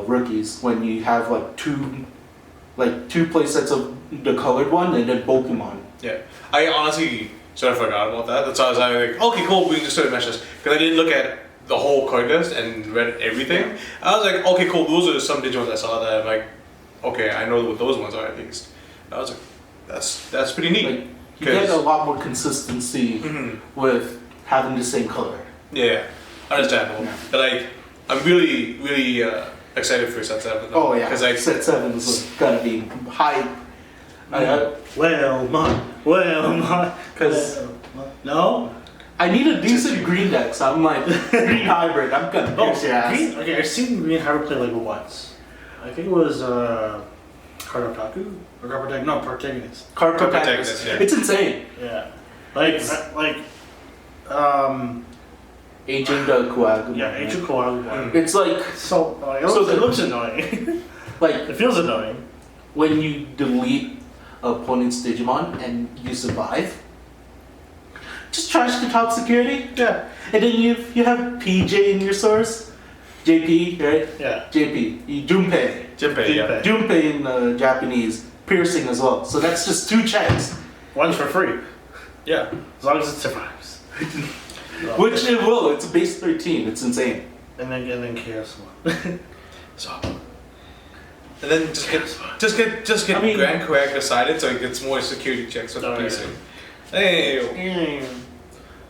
rookies when you have like two play sets of the colored one and then Pokemon. yeah. I honestly sort of forgot about that. That's why I was like, okay, cool, we can just sort of mesh this. Because I didn't look at the whole card list and read everything. I was like, okay, cool, those are some Digimons I saw that I'm like, okay, I know what those ones are at least. I was like, that's pretty neat. Like you get a lot more consistency Mhm. with having the same color. Yeah, understandable. Yeah. But like, I'm really, really excited for set 7. Oh yeah, Because like, set 7 is gonna be high, Because no. I need a decent green deck, so I'm like, green hybrid, I'm gonna pierce your ass. Green, okay, I've seen Green Hybrid play like once. I think it was Card Otaku or Protagonist. Card Protagonist, protagonist. yeah. It's insane. Yeah, Agent Coag. yeah, Ancient Koala. It's like, So So it looks annoying. like It feels annoying. when you delete opponent's Digimon and you survive, just trash the top security. Yeah. And then you have PJ in your source. JP, right? Yeah. JP. Junpei. Jinpei, yeah. Jinpei. Junpei in Japanese. Piercing as well. So that's just 2 checks. One's for free Yeah. as long as it survives. Which it will. It's a base 13. It's insane. and then Chaos One. So, and then just get I mean- Grand Correct decided so it gets more security checks with Oh, the yeah. PC. Hey.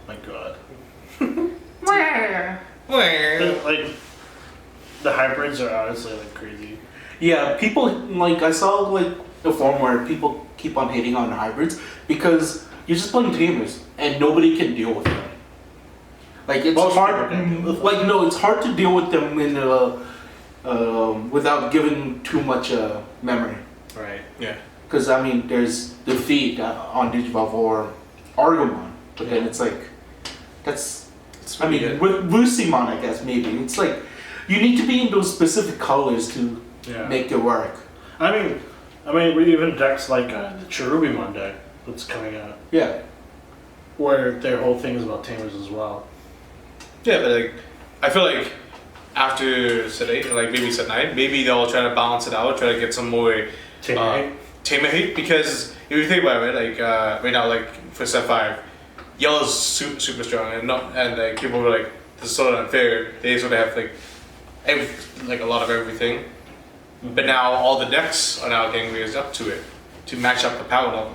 My God. Where? Like the hybrids are honestly like crazy. Yeah, people, like, I saw, like, a forum where people keep on hating on hybrids because you're just playing tamers and nobody can deal with them. Like, it's Most hard, people can deal with them. like, no, it's hard to deal with them in without giving too much memory. Right. Yeah. Because, I mean, there's Defeat on Digivolve or Argomon, but then it's like, that's, It's I really mean, good. with Lucimon, I guess, maybe. It's like, you need to be in those specific colors to Yeah. make it work. I mean, we even decks like the Cherubimon deck that's coming out, Yeah. where their whole thing is about tamers as well. Yeah, but like, I feel like after set 8, like maybe set 9, maybe they'll try to balance it out, try to get some more Tamer hate? tamer hate, because if you think about it, like right now, like for set 5, yellow's super strong, and like people were like, this is sort of unfair. They sort of have like a lot of everything, but now all the decks are now getting raised up to it to match up the power level.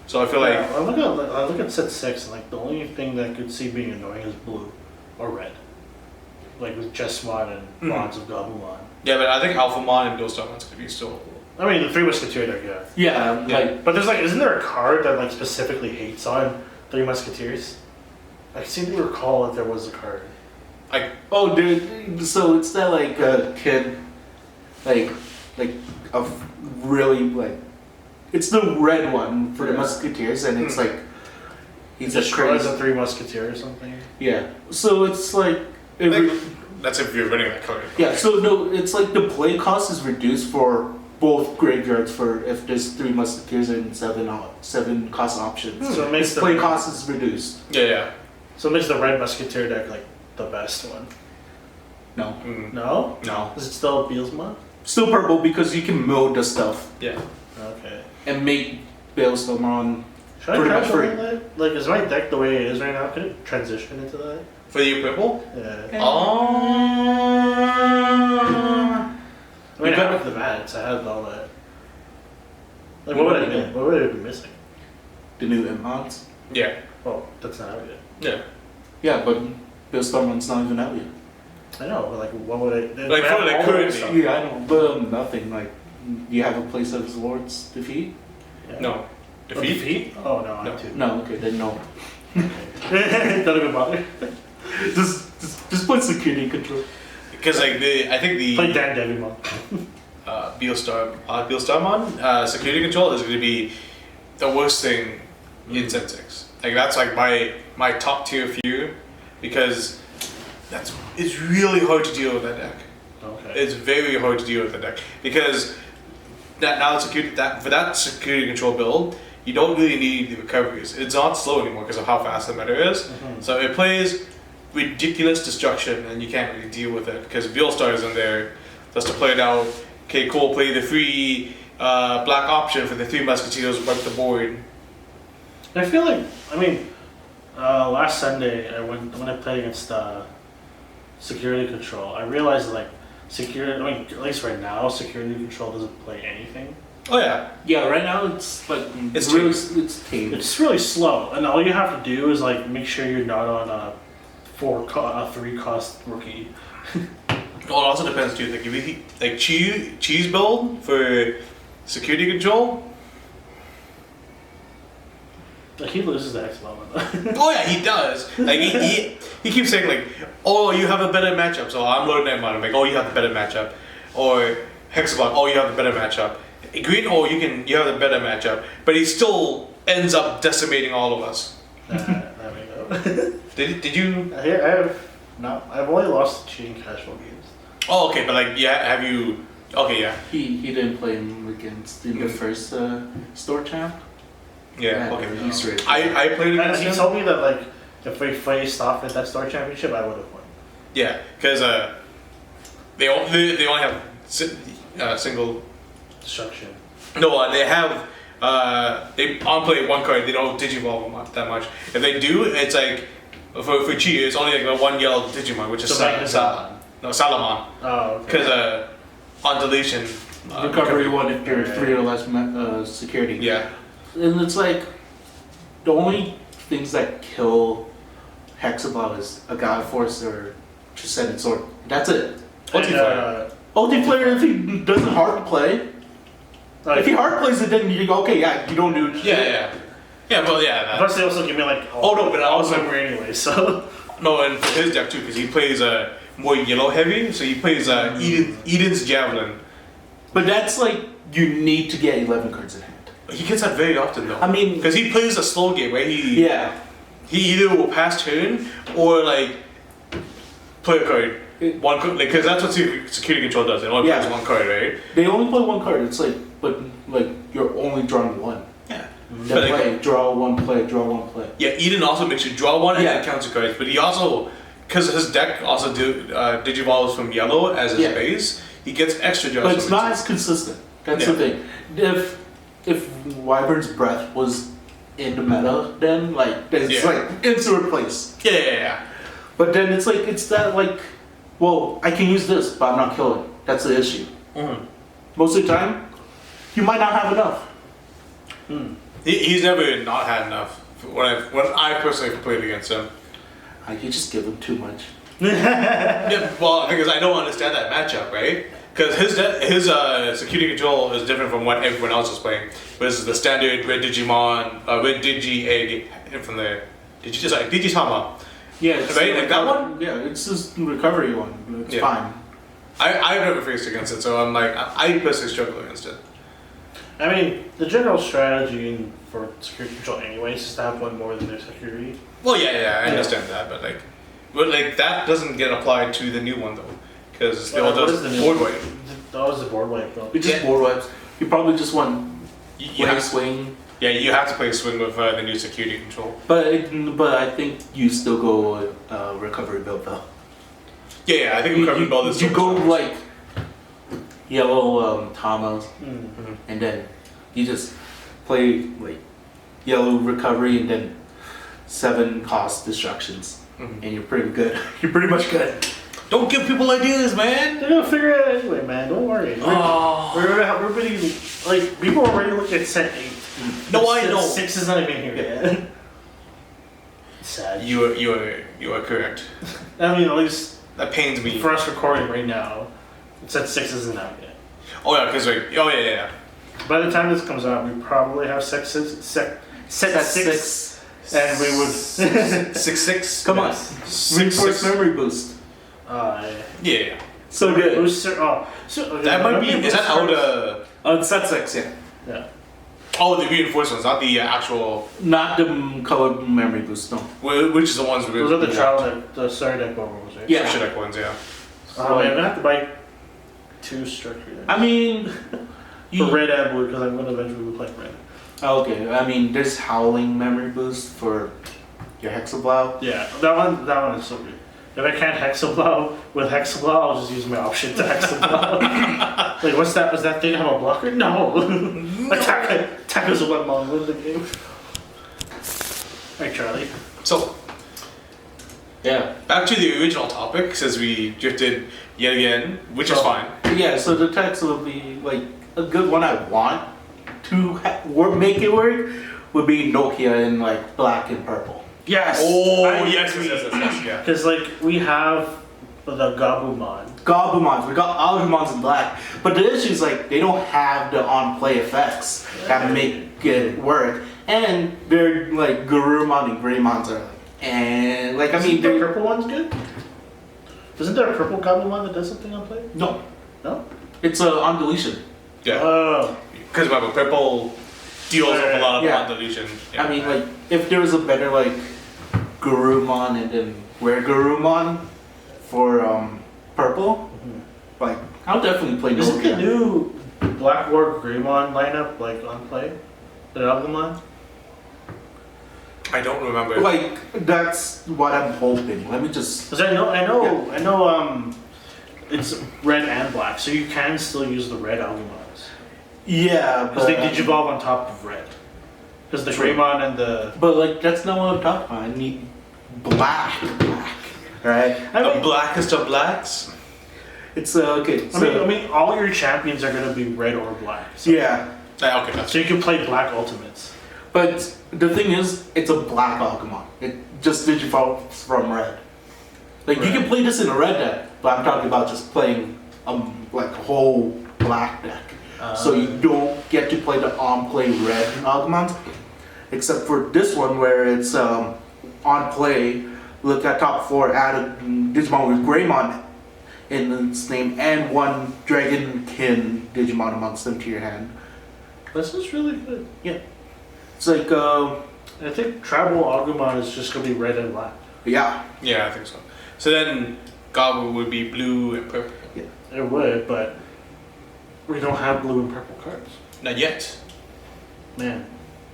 So I feel like Yeah, I look at set 6, and like the only thing that I could see being annoying is blue or red, like with Jesmon and Bonds of Gabumon. yeah, but I think Alphamon and Dostarmon's gonna be still. I mean, the Three Musketeer deck, yeah. Yeah, Yeah. like, But there's like, isn't there a card that like specifically hates on Three Musketeers? I seem to recall that there was a card. oh, dude, so it's that, like, kid, like a really, like, it's the red one for the Yeah. Musketeers, and it's like, he's a Destroys crazy. a Three Musketeer or something. Yeah, so it's like, That's if you're running that card. yeah, so no, it's like the play cost is reduced for both graveyards for if there's 3 Musketeers and 7 cost options. So it makes Its the play cost is reduced. Yeah. So it makes the Red Musketeer deck like the best one. No. Mm. No? No. Is it still Beelsma? Still purple because you can mold the stuff Yeah. Okay. and make Bailstorm on. Should I Pretty much casual free. that? Like, is my deck the way it is right now? Could it transition into that? For you, purple? Yeah. Oh. I mean, You got- after the bats, I have all that. Like, what would I miss? What would I be missing? The new M-Mods. Yeah. Oh, that's not out yet. Yeah. Yeah, but Bailstorm one's not even out yet. I know, but like, what would I? Like, I have for the all current- stuff. Yeah, I know, but nothing. Like, you have a place of Lord's Defeat? Yeah. No. Oh, Defeat? defeat? Oh no, I No. have two. No, okay, then no. Don't even bother. Just put security control. Because like I think Play the Dan Devimon. Beelstarmon security control is going to be the worst thing in Set 6. Like that's like my top tier fear because it's really hard to deal with that deck. Okay. It's very hard to deal with that deck because for that security control build, you don't really need the recoveries. It's not slow anymore because of how fast the meta is. Mhm. So it plays ridiculous destruction and you can't really deal with it because Beelstar is in there just to play it out. Okay, cool, play the free black option for the 3 Musketeers, wipe the board. I feel like, I mean, last Sunday when I played against security control, I realized like security. I mean, at least right now, security control doesn't play anything. Oh yeah. Yeah, right now it's like It's really it's tame. It's really slow, and all you have to do is like make sure you're not on a 3 cost rookie. Well, it also depends too. Like if you like cheese build for security control, Like, he loses the X moment. Oh yeah, he does. Like he keeps saying like, oh, you have a better matchup, so I'm loading that mod. I'm like, oh, you have the better matchup, or Hexablock, oh, you have the better matchup. Green, oh, you have the better matchup, but he still ends up decimating all of us. There we go. Did you? I've only lost cheating casual games. Oh, okay, but like, yeah, have you? Okay, yeah, He didn't play him against in the first store champ. yeah, Yeah, okay. he's rich. I played And against he him. told me that like if we faced off at that Star Championship, I would have won. Yeah, because they only have single. Destruction. No, they have they on play one card. They don't digivolve that much. If they do, it's like for Chi, it's only like one yellow Digimon, which is So Magnezone. Salamon. Oh, okay. Because on deletion, Recovery one if you're 3 or less security. Yeah, And it's like the only things that kill Hexablow is a God Force or Transcendent Sword. That's it. And, Multiplayer if he doesn't hard play. like, If he hard plays it, then you go, okay, yeah, you don't do shit. yeah. Well, yeah. That. plus they also give me like Oh, no, but all also- memory anyway. So No, and for his deck too, because he plays more yellow heavy, so he plays Eden's Javelin. But that's like, you need to get 11 cards in hand. He gets that very often though. I mean, Because he plays a slow game, right? He yeah. either will pass turn or like play a card. One card, like, because that's what security control does. It only plays Yeah. one card, right? They only play one card. It's like, but like, you're only drawing one. Yeah. They But, like, play, draw one play, draw one play. Yeah, Eden also makes you draw one and Yeah. then counts your cards. But he also, because his deck also digivolves from yellow as his Yeah. base, he gets extra draws. But it's from it, not too. as consistent. That's Yeah. the thing. If Wyvern's Breath was in the meta, then like it's Yeah. like instant replace. Yeah. But then it's like it's that like, well, I can use this, but I'm not killing. That's the issue. Mhm. Most of the time, you might not have enough. He's never not had enough when I personally played against him. I can just give him too much. Yeah, well, because I don't understand that matchup, right? Because his security control is different from what everyone else is playing. This is the standard red Digimon, red Digi egg from the Digitama. Yeah, it's Right, like that one? Yeah, it's just recovery one. It's Yeah. fine. I've never faced against it, so I'm like I personally struggle against it. I mean, the general strategy for security control, anyways, is to have one more than their security. Well, yeah, I understand that, but like that doesn't get applied to the new one though, because they all What does is the new board one? wipe. That was the board wipe though. We just Yeah. board wipes. You probably just want You wave have, swing. yeah, you have to play swing with the new security control. But I think you still go recovery build though. Yeah, I think we're covering all this. You go like yellow Tamas, Mm. and then you just play like yellow recovery, and then 7 cost destructions, Mhm. and you're pretty good. You're pretty much good. Don't give people ideas, man. They're gonna figure it out anyway, man. Don't worry. Oh. We're pretty, like, people are already looking at set 8. No, I know. 6 is not even here yet. Sad. You are correct. I mean, at least That pains me. for us recording right now, set 6 isn't out yet. Oh yeah, because like yeah. By the time this comes out, we probably have set 6, and we would. 6. Come on, Six, reinforced six. memory boost. Yeah. So good. Booster. Oh, so, That might be. Is that out? On set 6, yeah. Yeah. Oh, the reinforced ones, not the actual. Not the color memory boost, no. Which is the ones? Those are the trial deck, the starter deck bubbles, right? Yeah. Shit, ones, yeah. Oh, man, I'm gonna have to buy 2 structure decks. I mean, For red and blue, because I'm gonna eventually be playing red. Okay, I mean, there's Howling memory boost for your Hexablow. Yeah, that one is so good. If I can't Hexablow with Hexablow, I'll just use my option to Hexablow. Like, what's that? Was that thing have a blocker? No! Attack is a one mon win the game. Alright, Charlie. So Yeah. back to the original topic, since we drifted yet again, which is fine. Yeah, so the text will be like a good one I want to make it work would be Nokia in like black and purple. Yes! Oh I yes, agree. yeah. Because, like, we have the Gabumon. Gabumons, we got Agumons in black, but the issue is like they don't have the on-play effects that make it work, and their like Garurumon and Greymons are like, and like I mean, the they're purple one's good. Isn't there a purple Gabumon that does something on play? no, No. it's on deletion. Yeah. Oh. Because remember, purple deals with a lot of Yeah. non-deletion. I mean, like if there was a better like Garurumon and then Rare Garurumon for purple, like I'll definitely play Isn't the Nokia. new Black War Greymon lineup like on play? The Agumon? I don't remember. Like that's what I'm hoping. Let me just. Because I know, it's red and black, so you can still use the red Agumons. Yeah, Because they digivolve on top of red. Because the True. Greymon and the. But like that's not what I'm talking about. I need black, right? The blackest of blacks. It's okay. So I mean, all your champions are gonna be red or black. So, yeah, Okay, that's So you can play black ultimates. but the thing is, it's a black Agumon. It just digivolves from red. Like you can play this in a red deck, but I'm talking about just playing like a whole black deck. So you don't get to play the on-play red Agumons, except for this one where it's on play. Look at top 4, add a Digimon with Greymon in its name and one Dragonkin Digimon amongst them to your hand. This is really good. It's like, I think Tribal Agumon is just gonna be red and black. yeah, Yeah, I think so. So then Gabu would be blue and purple. It would, but we don't have blue and purple cards. Not yet. Man.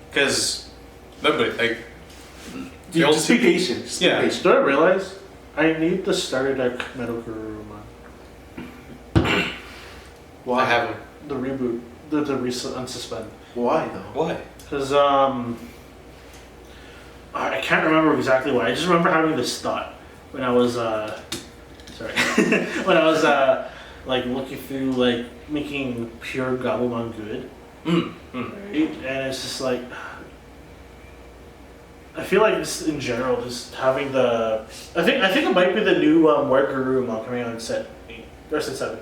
Because, remember, like, you They'll just be see- patient. Just be yeah. patient. Do I realize I need the starter deck Metal Garurumon? Why? I haven't. The reboot, the recent unsuspend. Why though? Why? Because I can't remember exactly why. I just remember having this thought when I was sorry when I was like looking through like making pure Gabumon good, right? And it's just like I feel like just in general, just having the I think it might be the new Garurumon coming out in set 8 or set 7.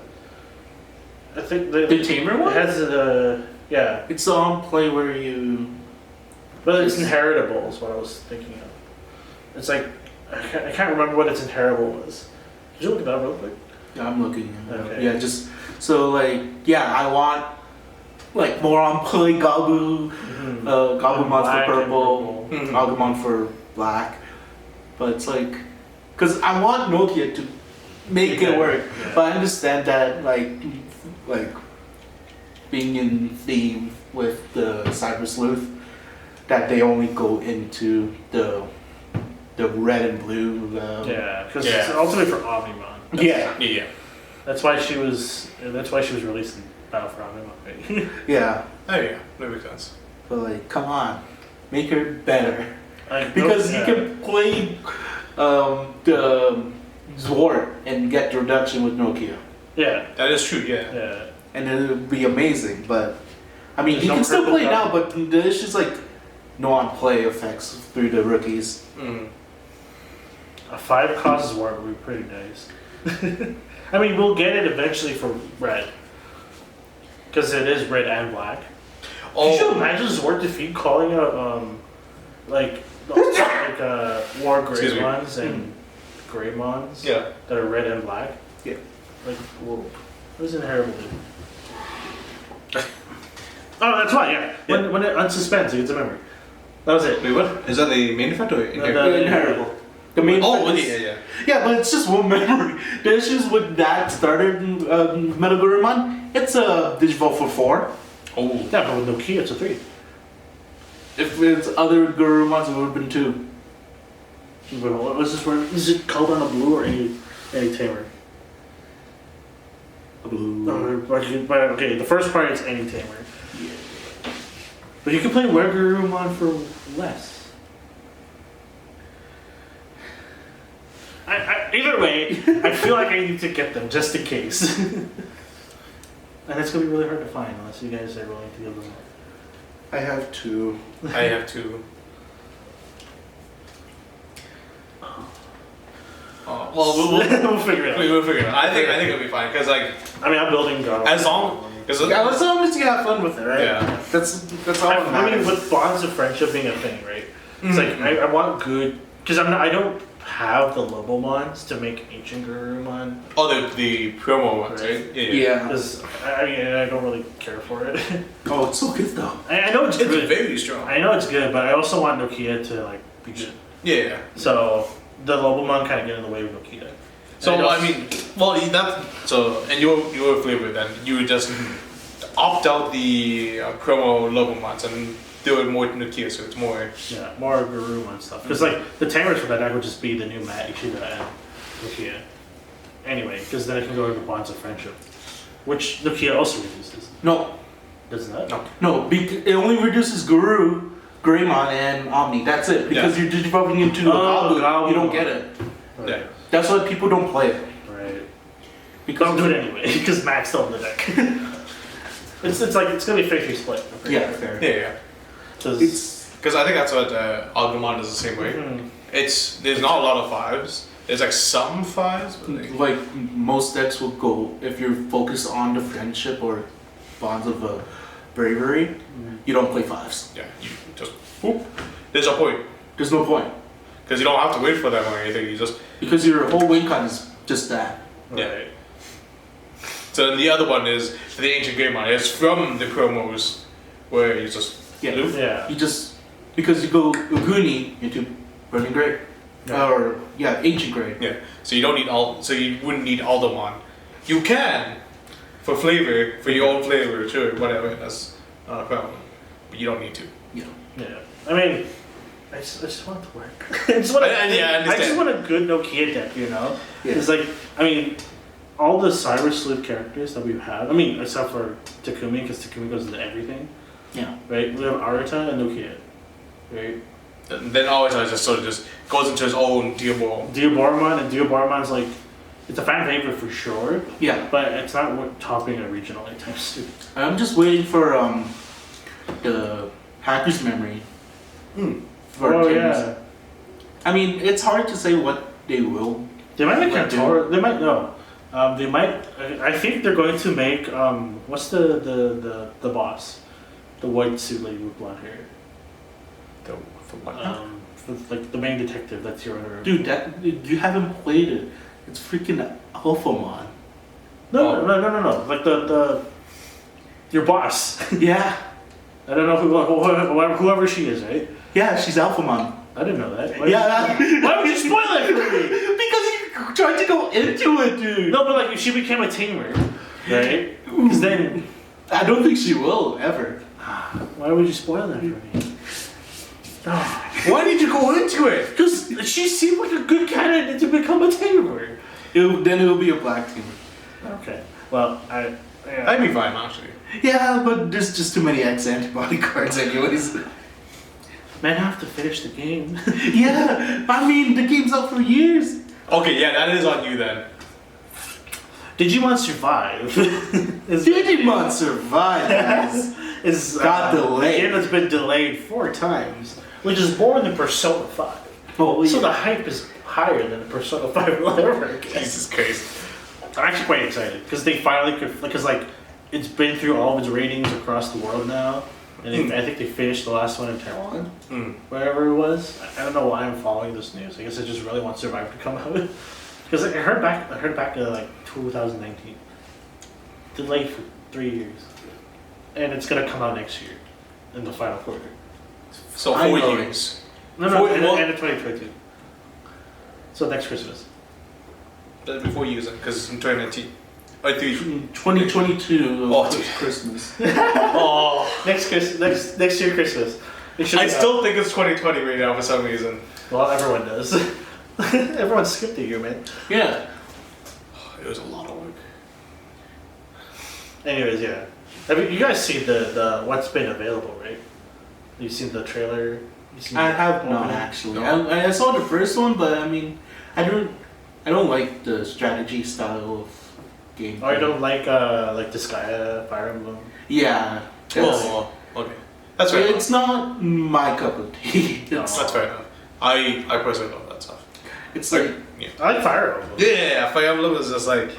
I think The tamer it one? has yeah. It's the on play where you. But it's inheritable is what I was thinking of. It's like, I can't remember what its inheritable was. Did you look it up real quick? Yeah, I'm looking. Okay. Yeah, just so like yeah, I want like more on play Gabu, Gabumon Black for and purple, Mhm. Agumon for black. But it's like, cause I want Nokia to make it work. Yeah. But I understand that like being in theme with the Cyber Sleuth, that they only go into the red and blue. Yeah, because Yeah. it's ultimately for Omnimon. Yeah. Yeah. That's why she was released in Battle for Omnimon, right? Yeah. Oh yeah, that makes sense. But like, come on, make her better. Like, Because yeah. you can play the Zwart and get the reduction with Nokia. Yeah, That is true, yeah. yeah. And it would be amazing, but I mean, There's you no can still purple play card. now, but the issue's like no on play effects through the rookies. Mm. A 5 causes war would be pretty nice. I mean, we'll get it eventually for red. Because it is red and black. Could you imagine Zwart defeat calling out, like War Excuse me. Greymons and Greymons Yeah. that are red and black? Yeah. Like, whoa. What does Inheritable do? Oh, that's why, yeah. When it unsuspends, it gets a memory. That was it. Wait, what? Is that the main effect or The- Inheritable. The main Oh, effect yeah, is- yeah. Yeah, but it's just one memory. The issues with that starter Metal Gurumon, it's a Digivolve for 4. Oh. Yeah, but with no key, it's a 3. If it's other Gurumons, it would have been 2. But what was this word? Is it called on a blue or any tamer? Okay, the first part is any tamer. But you can play Wergurumon for less. Either way, I feel like I need to get them just in case. And it's gonna be really hard to find unless you guys are willing to give them. I have 2. I have to. Well, we'll We'll figure it out. figure it out. I think it'll be fine because like I mean, I'm building God. as long Because Yeah, as long as you have fun with it, right? Yeah. That's all that I mean, matters. with bonds of friendship being a thing, right? It's like I want good because I don't have the Lobomons to make ancient Garurumon the promo ones, right? Yeah. because I don't really care for it. Oh, it's so good though. I know it's It's good. very strong. I know it's good, but I also want Nokia to like be good. Yeah. So the Lobomon kind of get in the way of Nokia. So And I mean, well, and your flavor then you would just opt out the promo Lobomons and do it more Nokia, so it's more. Yeah, more Garurumon stuff. Because like the Tamers for that deck would just be the new Matt Ishida and Nokia. Anyway, because then it can go to the bonds of friendship, which Nokia also reduces. No, Doesn't that? No. it only reduces Guru, Greymon, and Omni. That's it. Because you're developing into a Gabu, you don't get it. Right. Yeah. That's why people don't play it. Right. Because Don't do it anyway, because Matt's still in the deck. it's like it's gonna be 50 split. Yeah, fair. Yeah. It's Because I think that's what Agumon is the same way. There's not a lot of 5s. There's like some 5s, but like, like most decks will go if you're focused on the friendship or bonds of bravery. You don't play 5s. yeah, you just whoop. There's a point There's no point because you don't have to wait for them or anything. You just because your whole win con is just that. Yeah. Right. so then the other one is for the ancient Greymon. It's from the promos where you just Yeah. loop. Yeah. You just because you go Uguni into Burning Grey, Yeah. or Ancient Grey. Yeah. So you don't need all. So you wouldn't need Aldermon. You can, for flavor, for your own flavor, sure, whatever. That's not a problem. But you don't need to. Yeah. Yeah. I mean, I just want it to work. I just want I understand. just want a good Nokia deck, you know? Yeah. It's like, I mean, all the Cyrus Sleuth characters that we've had, I mean, except for Takumi, because Takumi goes into everything, Yeah. right? We have Arata and Nokia, right? Then always I just sort of just goes into his own deal. Diobormon, and Diobormon's like, it's a fan favorite for sure, Yeah. but it's not topping a regional anytime soon. I'm just waiting for the Hacker's Memory. For Oh, Kings. yeah. I mean, it's hard to say what they will. They might make Like, Kantora. They might no. They might. I think they're going to make. What's the boss? The white suit lady with blonde hair. For what? Like the main detective that's your under. Dude, you haven't played it. It's freaking Alphamon. No. Like the your boss. Yeah. I don't know whoever she is, right? Yeah, she's Alphamon. I didn't know that. Yeah. Why would you spoil it for me? Because you tried to go into it, dude. No, but like if she became a tamer, right? Because then I don't think she will, ever. why would you spoil that for me? Why did you go into it? Because she seemed like a good candidate to become a tamer. Then it will be a black team. Okay. Well, I'd be fine actually. Yeah, but there's just too many X antibody cards anyways. men have to finish the game. Yeah, I mean, the game's out for years. Okay, yeah, that is on you then. Digimon Survive. Digimon Survive, guys. is Got delayed. A game that's been delayed 4 times, which is more than Persona 5. Oh, So the hype is higher than Persona 5 will ever get. Jesus Christ. I'm actually quite excited because they finally could, because like it's been through all of its ratings across the world now, and I think they finished the last one in Taiwan, wherever it was. I don't know why I'm following this news. I guess I just really want Survivor to come out because I heard back in like 2019, delayed for 3 years, and it's gonna come out next year in the final quarter. So I 4 know. years. No, end of 2022. So next Christmas. That's before you use it, because it's in 2019. I think. 2022 Oh, dude. Christmas. Oh. Next year Christmas. It should I be still think it's 2020 right now for some reason. out. Well, everyone does. Everyone skipped a year, man. Yeah. It was a lot of work. Anyways, yeah. Have you guys seen the what's been available, right? You've seen the trailer. You've seen I the have not opening? actually. No. I saw the first one, but I mean, I don't like the strategy style of game. Oh, you don't like Disgaea, Fire Emblem? Yeah. Oh, okay. That's fair enough. It's not my cup of tea. No. That's fair enough. I personally love that stuff. It's like Yeah. I like Fire Emblem. Yeah, Fire Emblem is just like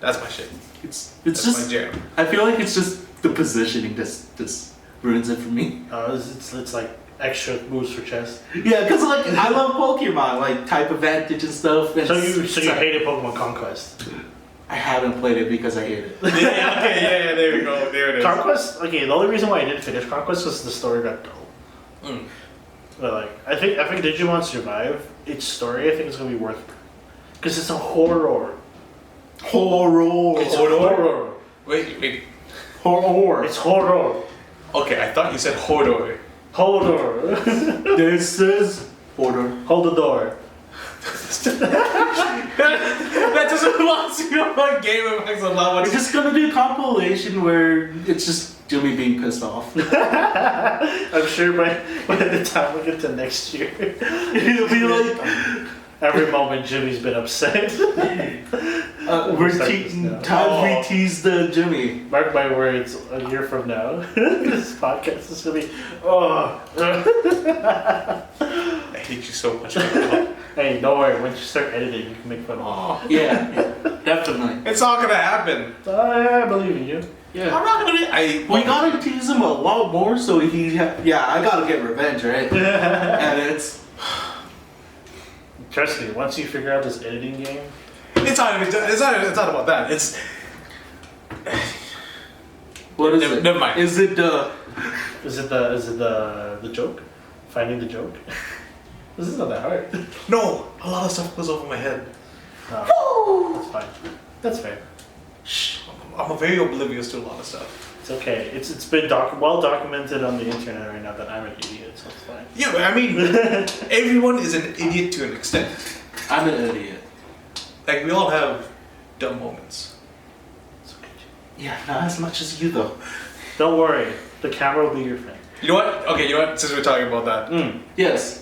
That's my shit. It's That's just. my jam. I feel like it's just the positioning that's ruins it for me. It's like extra moves for chess. Yeah, because like I love Pokemon, like type advantage and stuff. And So you hated Pokemon Conquest. I haven't played it because I hate it. Yeah, okay, yeah, there we go. There it is. Conquest. Okay, the only reason why I didn't finish Conquest was the story got dull. Mm. But like, I think Digimon Survive. Its story, I think, is gonna be worth, because it's a horror. Horror. It's horror. Wait. Horror. It's horror. Okay, I thought you said Hodor. Horror. This is order. Hold the door. That doesn't belong to my Game of X Love. It's just gonna be a compilation where it's just Jimmy being pissed off. I'm sure by the time we get to next year, It'll be like every moment Jimmy's been upset. we're Start this now. time we tease the Jimmy. Mark my words, a year from now, this podcast is gonna be, oh. I hate you so much. Hey, don't worry, once you start editing, you can make fun of Oh, Yeah, definitely. it's not gonna happen. me. I believe in you. Yeah. I'm not gonna. We gotta tease him a lot more so I gotta get revenge, right? And it's Trust me, once you figure out this editing game, It's not about that. It's. what is Never- it? never mind. Is it is it the joke? Finding the joke? This is not that hard. No, a lot of stuff goes over my head. That's fine. That's fair. Shh. I'm very oblivious to a lot of stuff. It's okay. It's been well documented on the internet right now that I'm an idiot, so it's fine. Yeah, I mean, everyone is an idiot to an extent. I'm an idiot. Like, we all have dumb moments. It's okay. Yeah, not as much as you though. Don't worry, the camera will be your friend. You know what? Okay, you know what? Since we're talking about that. Yes.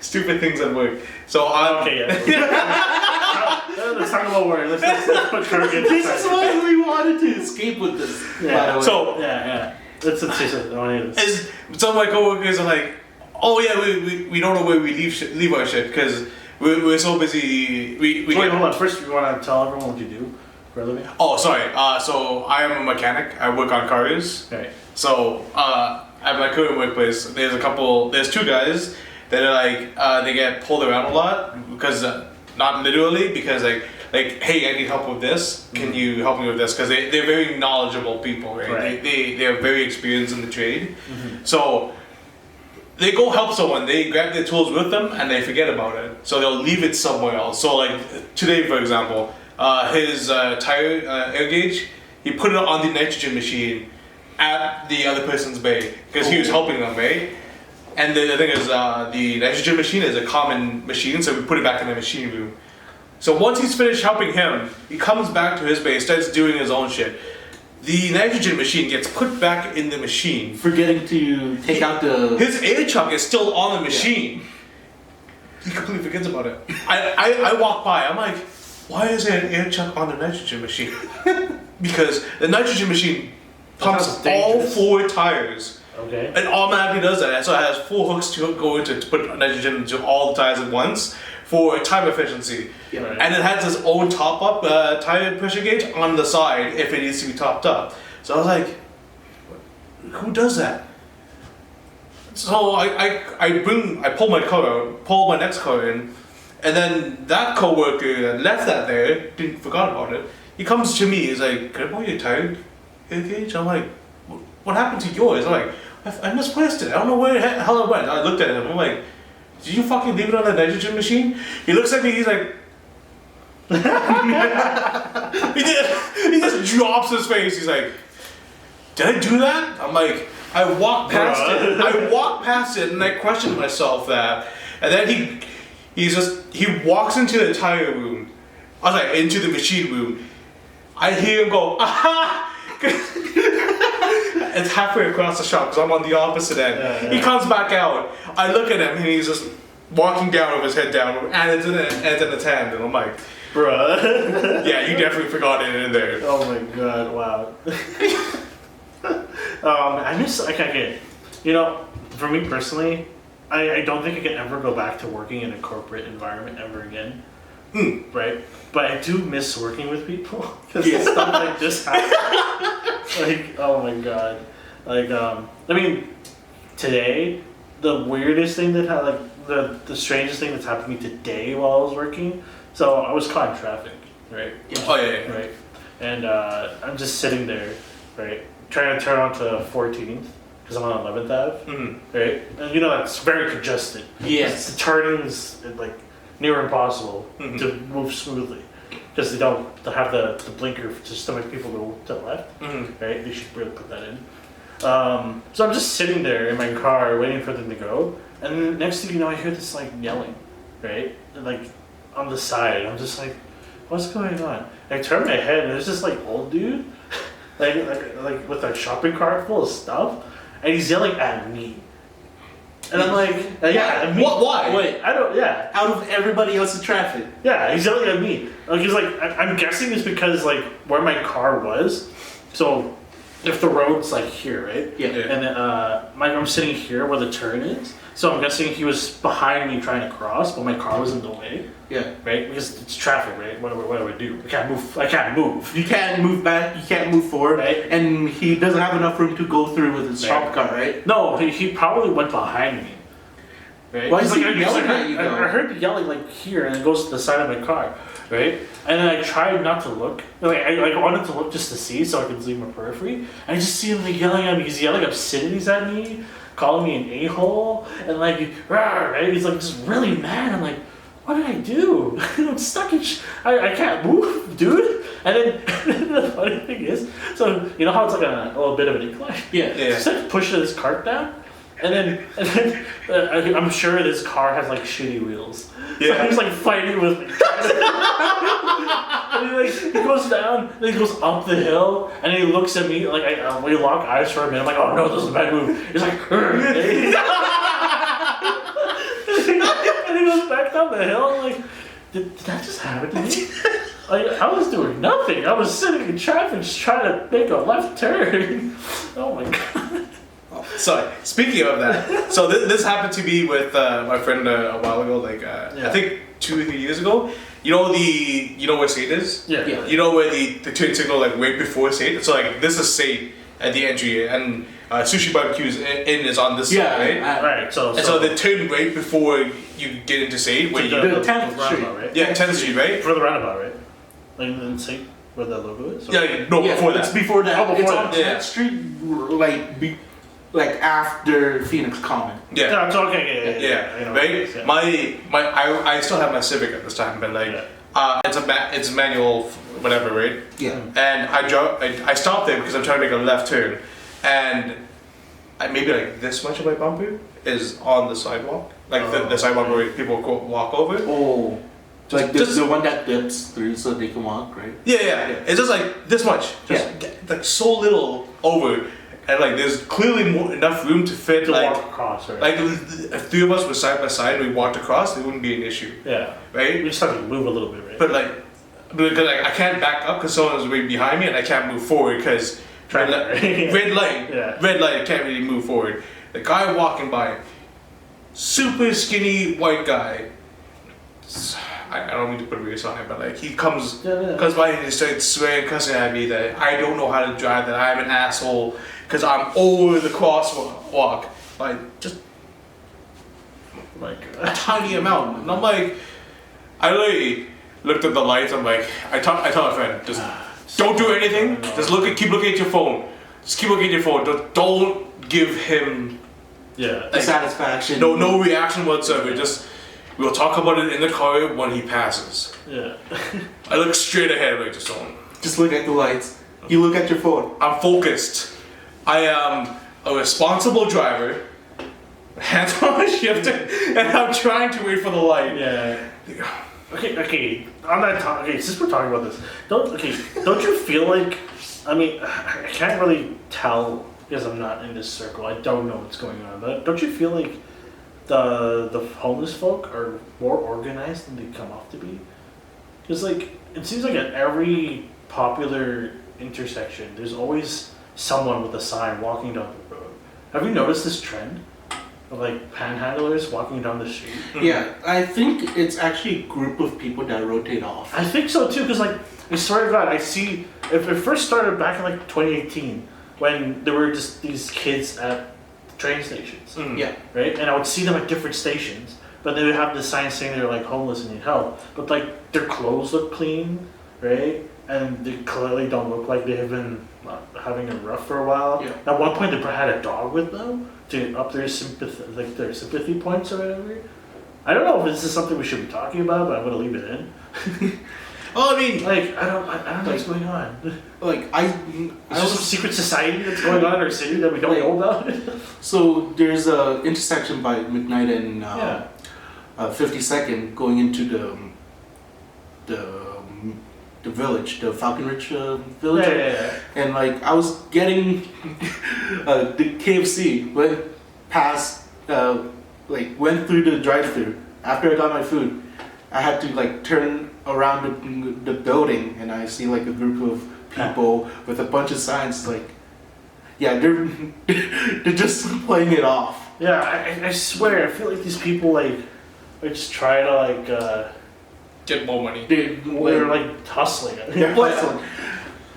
Stupid things at work. So, Okay, yeah. Let's talk about work. Let's put Kirk in. This is why we wanted to escape with this. Yeah. By the way. So, Yeah. Let's say something. I want to hear this. some of my coworkers are like, oh yeah, we don't know where we leave our shit because we're so busy. We Wait, get- hold on. First, you want to tell everyone what you do for a living? Oh, sorry. So I am a mechanic. I work on cars. Right. So at my current workplace, there's two guys that are like they get pulled around a lot because not literally because like hey, I need help with this. Can you help me with this? Because they're very knowledgeable people, right? Right. They're very experienced in the trade. So they go help someone. They grab their tools with them and they forget about it. So they'll leave it somewhere else. So like today, for example, his tire air gauge, he put it on the nitrogen machine at the other person's bay because he was helping them, right? And the thing is, the nitrogen machine is a common machine, so we put it back in the machine room. So once he's finished helping him, he comes back to his bay, starts doing his own shit. The nitrogen machine gets put back in the machine. Forgetting to take out the. His air chuck is still on the machine. He completely forgets about it. I walk by, I'm like, why is there an air chuck on the nitrogen machine? Because the nitrogen machine pumps sounds all dangerous. 4 tires. Okay. It automatically does that. So it has 4 hooks to go into to put nitrogen into all the tires at once for time efficiency. Yeah. Right. And it has its own top-up tire pressure gauge on the side if it needs to be topped up. So I was like, who does that? So I pull my car out, pull my next car in, and then that coworker that left that there, forgot about it. He comes to me, he's like, can I borrow your tire gauge? I'm like, what happened to yours? I'm like, I misplaced it. I don't know where the hell it went. I looked at him. I'm like, did you fucking leave it on the nitrogen machine? He looks at me. He's like, he just drops his face. He's like, did I do that? I'm like, I walked past it. I walked past it, and I questioned myself that. And then he walks into the tire room. I was like, into the machine room. I hear him go, aha! It's halfway across the shop because I'm on the opposite end. Yeah, yeah. He comes back out. I look at him and he's just walking down with his head down and it's in his hand. And I'm like, Bruh. yeah, you definitely forgot it in there. Oh my god, wow. I can't get, you know, for me personally, I don't think I can ever go back to working in a corporate environment ever again. right? But I do miss working with people because Yeah. stuff like this happens. Like, oh my god. Like, I mean, today, the weirdest thing that had, like, the strangest thing that's happened to me today while I was working. So I was caught in traffic, right? Oh yeah. Right. And I'm just sitting there, right, trying to turn onto 14th because I'm on 11th Ave, Mm-hmm. right? And you know that's very congested. Yes. The turnings like near impossible Mhm. to move smoothly because they have the blinker just to make people go to the left, Mm-hmm. right? They should really put that in. So I'm just sitting there in my car waiting for them to go, and then next thing you know, I hear this like yelling, right? And, like on the side, I'm just like, what's going on? I turn my head and there's this like old dude, like with a shopping cart full of stuff, and he's yelling at me. And I'm like, yeah, at me. What? Why? Wait, I don't, yeah. out of everybody else in traffic. Yeah, he's yelling at me. Like he's like, I'm guessing it's because like where my car was. So if the road's like here, right? Yeah. Yeah. And then I'm sitting here where the turn is. So I'm guessing he was behind me trying to cross, but my car was in the way, Yeah. right? Because it's traffic, right? What do I do? I can't move. You can't move back, you can't move forward, Right. and he doesn't have enough room to go through with his Right. shop cart, right? No, he probably went behind me. Right? Why is He's he like, yelling I at you, I though? heard yelling like here, and it goes to the side of my car, right? And then I tried not to look. Like I wanted to look just to see, so I could see my periphery. And I just see him like yelling at me. He's yelling obscenities at me, calling me an a-hole, and like, "Rawr," right? He's like just really mad. I'm like, what did I do? I'm stuck in. I can't move, dude. And then the funny thing is, so you know how it's like a little bit of an incline. Yeah. Yeah. Just like pushing his cart down, and then I'm sure this car has like shitty wheels. So Yeah. he's like fighting with me. And he goes down, then he goes up the hill, and he looks at me like we lock eyes for a minute. I'm like, oh no, this is a bad move. He's like, and he goes back down the hill. I'm like, did that just happen to me? Like I was doing nothing. I was sitting in traffic just trying to make a left turn. Oh my god. So speaking of that, so this happened to me with my friend a while ago. Like I think 2 or 3 years ago. You know where State is? Yeah. Yeah. You know where the turn signal like right before State. So like this is State at the entry, and Sushi Barbecue's in is on this Yeah. side, right? Right. So And so they turn right before you get into State. Where the, you, The 10th roundabout, Street. right? yeah, 10th Street, right? For the roundabout, right? Like in see where the logo is. Or- Yeah, no, Yeah, before it's that. before that. Oh, before it's that, on 10th yeah. Street, like after Phoenix Common. Yeah. Yeah, it's okay. Yeah, I know what it right. is, yeah. I still have my Civic at this time, but like, Yeah. it's manual, whatever, right? Yeah. And I stopped there because I'm trying to make a left turn, and maybe like this much of my bumper is on the sidewalk, like the sidewalk where people walk over. Oh. Like Just- the one that dips through so they can walk, right? Yeah. It's just like this much, just like so little over, and like there's clearly enough room to fit To like. walk across, right? Like if 3 of us were side by side and we walked across, it wouldn't be an issue, yeah. right? We just have to move a little bit, right? But like, because like, I can't back up because someone's way behind me, and I can't move forward because red light, Yeah. red light, I can't really move forward. The guy walking by, super skinny white guy. I don't mean to put race on him, but like he comes Yeah. by and he starts swearing, cussing at me that I don't know how to drive, that I'm an asshole because I'm over the crosswalk, like just Like, a tiny amount. And I'm like, I literally looked at the lights. I'm like, I tell my friend, just don't do anything. Just keep looking at your phone. Just keep looking at your phone. Don't give him yeah. The satisfaction. no reaction whatsoever. Just we'll talk about it in the car when he passes. Yeah. I look straight ahead, like just don't. Just look at the lights. You look at your phone. I'm focused. I am a responsible driver. Hands on the shifter, and I'm trying to wait for the light. Yeah. Okay. On that topic, okay, since we're talking about this, don't you feel like? I mean, I can't really tell because I'm not in this circle. I don't know what's going on, but don't you feel like the homeless folk are more organized than they come off to be? Because like it seems like at every popular intersection, there's always someone with a sign walking down the road. Have you noticed this trend? of like panhandlers walking down the street. Yeah, I think it's actually a group of people that rotate off. I think so too, because like I swear to God, I see. If it first started back in like 2018, when there were just these kids at train stations, Yeah, right? And I would see them at different stations, but they would have the sign saying they're like homeless and need help. But like their clothes look clean, right? And they clearly don't look like they have been having it rough for a while. Yeah. At one point, they had a dog with them to up their sympathy, like their sympathy points or whatever. I don't know if this is something we should be talking about, but I'm gonna leave it in. Well, I mean, Like I don't know what's going on. like Is there some secret society that's going on in our city that we don't know about? so there's a intersection by McKnight and Yeah. 52nd going into the village, the Falcon Ridge village. Yeah. And like I was getting the KFC, went past, like went through the drive-through. After I got my food, I had to like turn around the building, and I see like a group of people with a bunch of signs. Like, yeah, they're just playing it off. Yeah, I swear, I feel like these people like just try to like get more money. they're like hustling. They're But- hustling.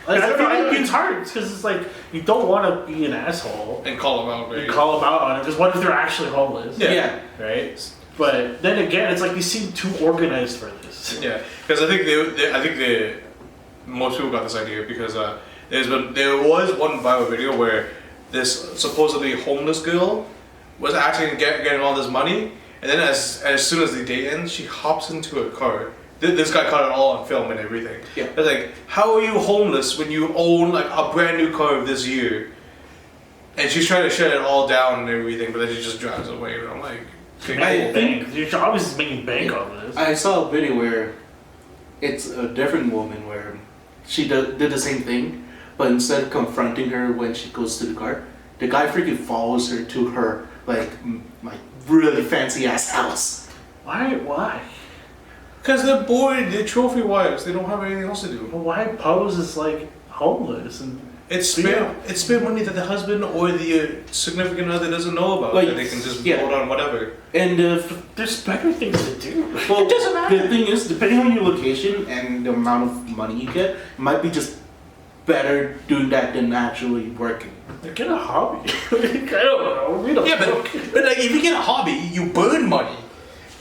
Like, I feel I like feel it's hard because it's like you don't want to be an asshole And call them out, and right? call them out on it. Because what if they're actually homeless? Yeah. Yeah. Right. But then again, it's like they seem too organized for this. Yeah, because I think most people got this idea because there was one viral video where this supposedly homeless girl was actually getting all this money, and then as soon as the day ends, she hops into a car. This guy caught it all on film and everything. Yeah. It's like, how are you homeless when you own like a brand new car of this year? And she's trying to shut it all down and everything, but then she just drives away. And I'm like, okay, I cool. think- You're always making bank off of this. I saw a video where it's a different woman where she did the same thing, but instead of confronting her when she goes to the car, the guy freaking follows her to her like really fancy ass house. Why? Because they're bored, they're trophy wives, they don't have anything else to do. Well, why pose as like homeless and It's Yeah. spare money that the husband or the significant other doesn't know about. Like, That they can just yeah. vote on whatever. And there's better things to do. well, It doesn't matter. the thing is, depending on your location and the amount of money you get, it might be just better doing that than actually working. Get a hobby. I don't know. Read a Yeah, book. but like if you get a hobby, you burn money.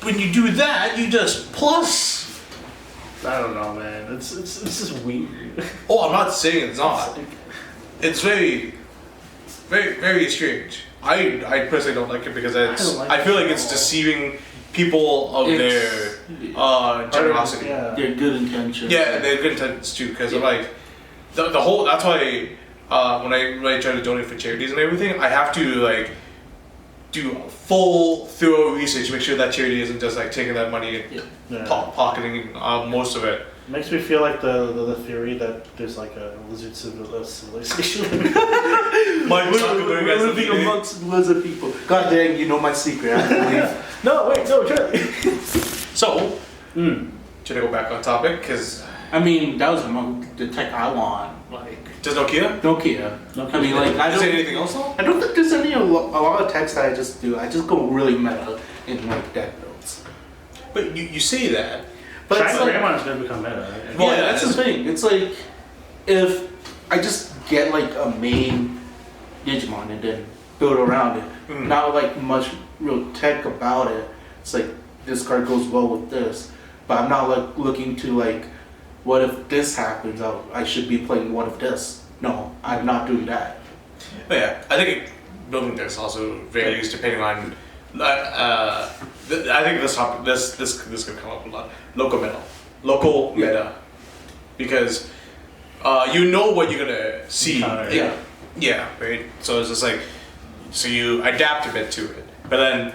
When you do that, you just plus. I don't know, man. It's just weird. Oh, I'm not saying it's not. It's very, very, very strange. I personally don't like it because I don't like I feel it like at it's all. deceiving people of It's- their generosity. Yeah. Their good intentions. Yeah, they're good intents too, because Yeah. like the whole. That's why when I try to donate for charities and everything, I have to like do full thorough research, make sure that charity isn't just like taking that money and Yeah. pocketing most of it. Makes me feel like the theory that there's like a lizard civilization. Mark We're Zuckerberg as the living leader. amongst lizard people. God dang, you know my secret. I have to leave. No, wait, no, Charlie. So, should I go back on topic? Because I mean, that was among the tech I want. Like does Nokia? Nokia. Nokia. I mean, like I Is there don't. anything else though? I don't think there's a lot of text that I just do. I just go really meta in like dead notes. But you say that. But it's China like, Grandma's gonna become meta. Right? well, Yeah, that's the thing. It's like if I just get like a main Digimon and then build around it, Mm. not like much real tech about it. It's like this card goes well with this, but I'm not like looking to like, what if this happens? I should be playing what if this. No, I'm not doing that. But yeah, I think building this also varies depending on. I think this topic, this could come up a lot. Local meta, because you know what you're gonna see. Encounter. Yeah. Yeah, right. So it's just like, so you adapt a bit to it. But then,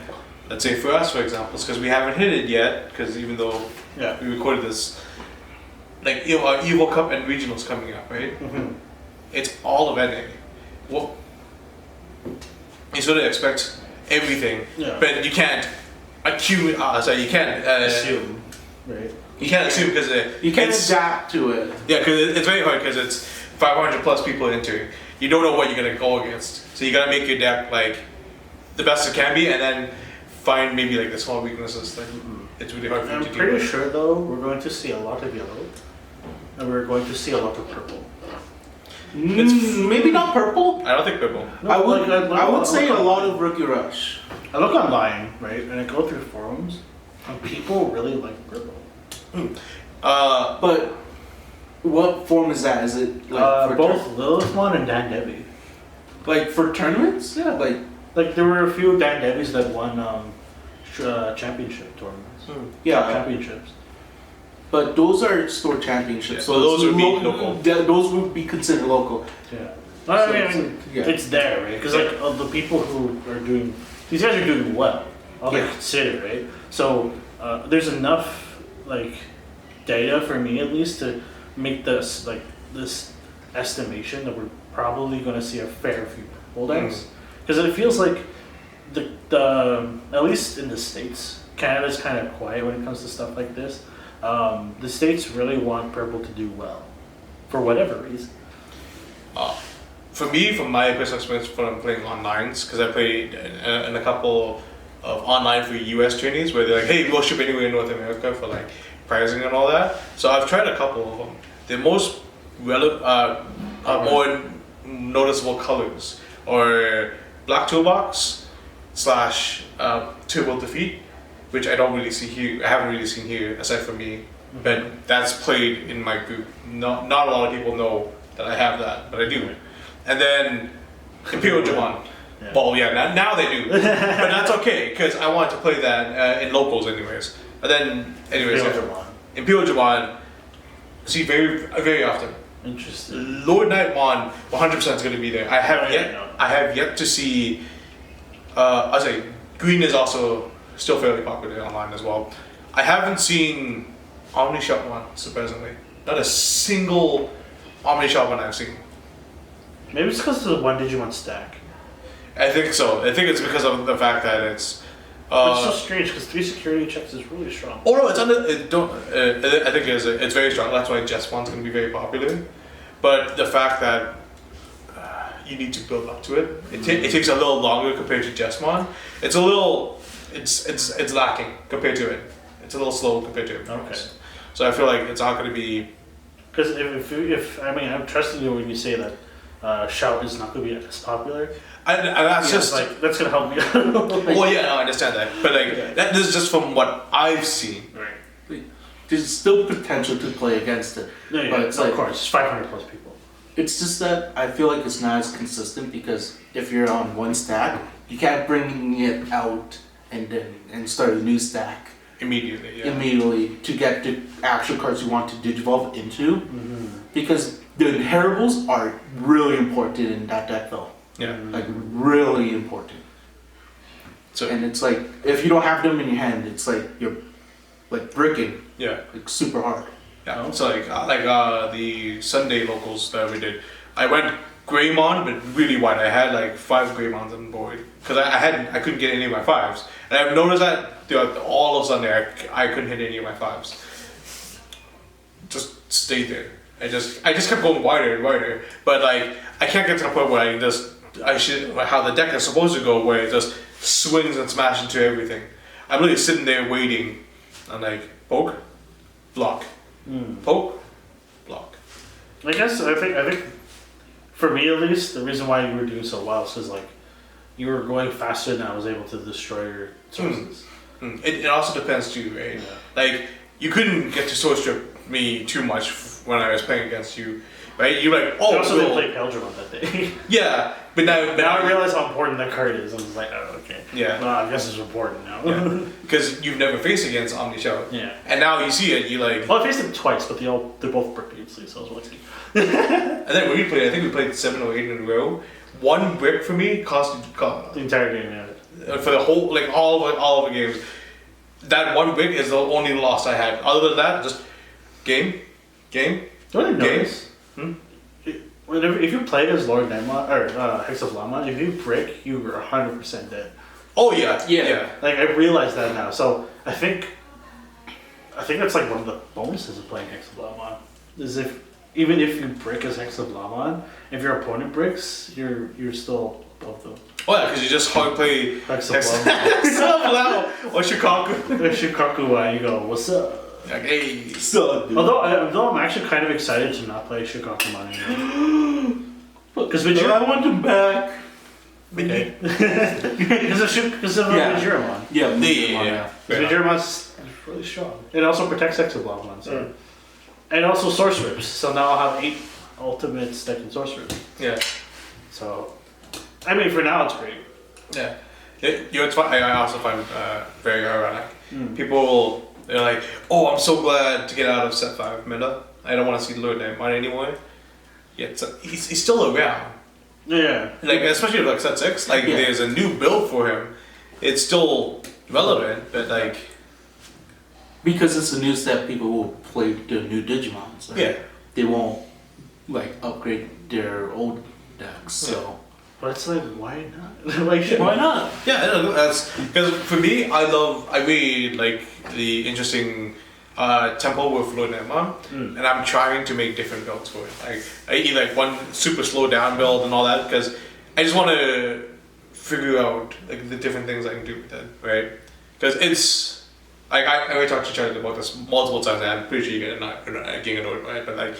let's say for us, for example, because we haven't hit it yet, because even though Yeah. we recorded this, like Evo Cup and regionals coming up, right? Mhm. It's all of NA. Well, you sort of expect everything, Yeah. but you can't accumulate. Sorry, you can't Assume, right? You can't assume because You can it's, adapt to it. yeah, because it's very hard because it's 500 plus people entering. You don't know what you're gonna go against, so you gotta make your deck like the best it can be, and then find maybe like the small weaknesses that it's really hard for you I'm to deal pretty with. sure though we're going to see a lot of yellow, and we're going to see a lot of purple. Maybe not purple. I don't think purple. No, I would. like, I would say a look lot of Rookie Rush. I look online, right, and I go through forums, and people really like purple. But what form is that? Is it like for Both Lilithmon and Dan Debbie. like for tournaments? Yeah. Like there were a few Dan Debbies that won championship tournaments. Yeah. Championships. But those are store championships, Yeah, so so those it's would be local. Those would be considered local. Yeah. So I it's mean, like, yeah. it's there, right? Because like the people who are doing, these guys are doing well. All they Yeah. consider, right? So there's enough like data for me at least to make this estimation that we're probably going to see a fair few holdouts. Because it feels like the at least in the States, Canada's kind of quiet when it comes to stuff like this. The States really want purple to do well, for whatever reason. For me, from my personal experience from playing onlines, because I played in a couple of online for US trainees where they're like, hey, we'll ship anywhere in North America for like pricing and all that. So I've tried a couple of them. The most more noticeable colors or Black Toolbox / Turbo Defeat, which I don't really see here. I haven't really seen here aside from me, but that's played in my group. Not a lot of people know that I have that, but I do. And then Imperial Jamon. Yeah. Well, yeah, now they do, but that's okay because I wanted to play that in locals anyways. And then, anyways, Imperial Jamon. See very often. Interesting. Lord Nightmon 100% is going to be there. I have yet to see. I say green is also still fairly popular online as well. I haven't seen Omni Shopmon, surprisingly. Not a single Omni Shopmon I've seen. Maybe it's because of the one Digimon stack. I think so. I think it's because of the fact that it's. It's so strange because 3 security checks is really strong. Oh no, it's under. I think it's very strong. That's why Jesmon's going to be very popular. But the fact that you need to build up to it, it takes a little longer compared to Jesmon. It's a little, it's lacking compared to it. It's a little slow compared to it. Okay. So I feel like it's not going to be. Because if I mean I'm trusting you when you say that Shout is not going to be as popular. And that's just like that's going to help me out. Well, yeah, no, I understand that, but like this is just from what I've seen. Right. There's still potential to play against it. Yeah, But it's of like- course, 500 plus people. It's just that I feel like it's not as consistent because if you're on one stack, you can't bring it out and start a new stack Immediately, yeah. immediately to get the actual cards you want to digivolve into. Because the inheritables are really important in that deck though. Yeah. Like really important. So And it's like if you don't have them in your hand, it's like you're like bricking yeah. like super hard. Yeah, so like the Sunday locals that we did, I went Greymon, but really wide. I had like 5 Greymons on board because I couldn't get any of my 5s, and I've noticed that throughout all of Sunday I couldn't hit any of my 5s. Just stayed there. I just kept going wider and wider, but like I can't get to the point where I should how the deck is supposed to go, where it just swings and smashes into everything. I'm really sitting there waiting. I'm like poke, block. Poke, block. I guess I think for me at least the reason why you were doing so well is because like you were going faster than I was able to destroy your sources. It also depends too, right? Yeah. Like you couldn't get to source strip me too much when I was playing against you, right? You're like, oh, I also didn't well, play Peldramon that day. yeah, but now Now I realize how important that card is. I was like, oh, okay. Yeah. Well, I guess it's important now. because you've never faced against Omni Show, Yeah. and now you see it, you like, Well, I faced them twice, but they're both brick easily, so I was lucky. and then when we played, I think we played 7 or 8 in a row. One brick for me cost The entire game, yeah. for the whole like all of the games. That one brick is the only loss I had. Other than that, just game. Don't I notice? Hmm? Whenever, if you played as Lord Nemon or Hex of Lama, if you brick, you were 100% dead. Oh yeah, Yeah. Like I realize that now. So I think that's like one of the bonuses of playing Hex of Lama is if even if you brick as Hex of Lama, if your opponent bricks, you're still above them. Oh yeah, because you just hard play or Shikaku. Shikaku, you go, what's up? Like, hey. So, Although I'm actually kind of excited to not play Shikakumon anymore. Because I want him back. Okay. Because of Vigiramon. Yeah, Yeah. Vigiramon's really strong. It also protects Exoblomon, so. And also Sorcerers, so now I'll have 8 ultimates that can Sorcerers. Yeah. So, I mean, for now it's great. Yeah. You know, it's fun. I also find very ironic. People, they're like, oh, I'm so glad to get out of set 5 meta. I don't want to see Lord Nightmare anymore. Yeah, he's still around. Yeah. Like, especially like set 6, like, there's a new build for him. It's still relevant, but like... Because it's a new set, people will play the new Digimon. So Yeah. They won't, like, upgrade their old decks, so... But it's like, why not? Like, shit. Why not? Yeah, I don't know, that's... Because for me, I really like the interesting tempo with Lord Nightmare, and I'm trying to make different builds for it. Like, I either like one super slow down build and all that, because I just want to figure out like the different things I can do with it, right? Because it's like I already talked to Charlie about this multiple times, and I'm pretty sure you're getting annoyed by it, but like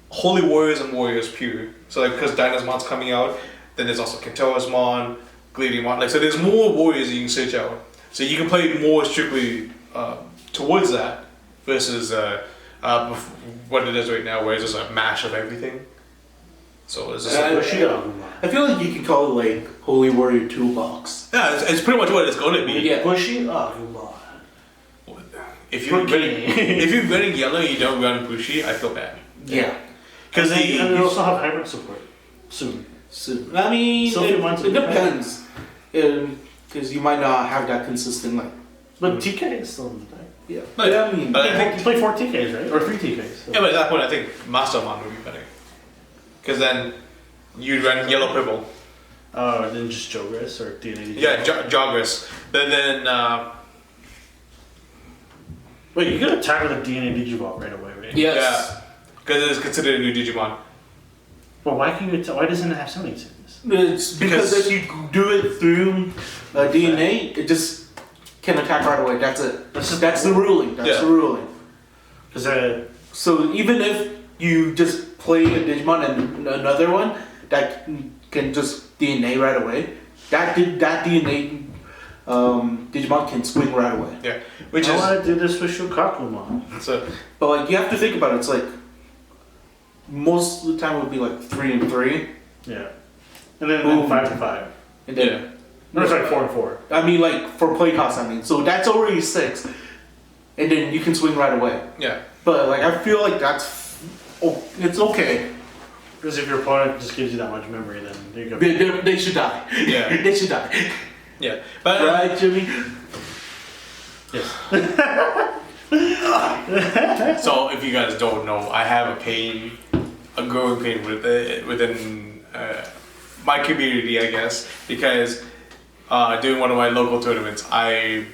Holy Warriors and Warriors Pure. So like because Dynasmon's coming out, then there's also Kentorasmon, Gladiumon. Like so, there's more warriors you can search out, so you can play more strictly towards that versus what it is right now, where it's just a mash of everything. So it's just I feel like you can call it like Holy Warrior Toolbox. yeah, it's pretty much what it's going to be. Yeah. Bushy Agumon. If you're running yellow and you don't run Bushi, I feel bad. Yeah. Because And they also have hybrid support soon. So, I mean, So if you want it to- depends. Because you might not have that consistent, like... But TK is still in the deck. Yeah. But- I mean... but I think You play 4 TKs, right? Or 3 TKs. So. yeah, but at that point I think Mastermon would be better. Because then you'd run yellow purple. Oh, and then just Jogris or DNA. Yeah, Jogris. But then Wait, you can attack with a DNA Digivolve right away, right? Yes. yeah, because it's considered a new Digimon. But why can you? Why doesn't it have summoning sickness? It's because if you do it through DNA, it just can attack right away. That's it. That's the ruling. That's the ruling. Because So even if you just play a Digimon and another one that can just DNA right away, that DNA Digimon can swing right away. Yeah, which I is want to do this with Shukakumon. so. But like you have to think about it. It's like most of the time it would be like 3 and 3, Yeah. And then Boom. 5 and 5. and then Yeah. No, it's like 4 and 4. I mean like for play cost. I mean, so that's already 6, and then you can swing right away. Yeah. But like I feel like it's okay. Because if your opponent just gives you that much memory, then you go. They should die. Yeah. They should die. Yeah. But Right, Jimmy? Yes. so if you guys don't know, I have a growing pain within my community, I guess, because during one of my local tournaments, I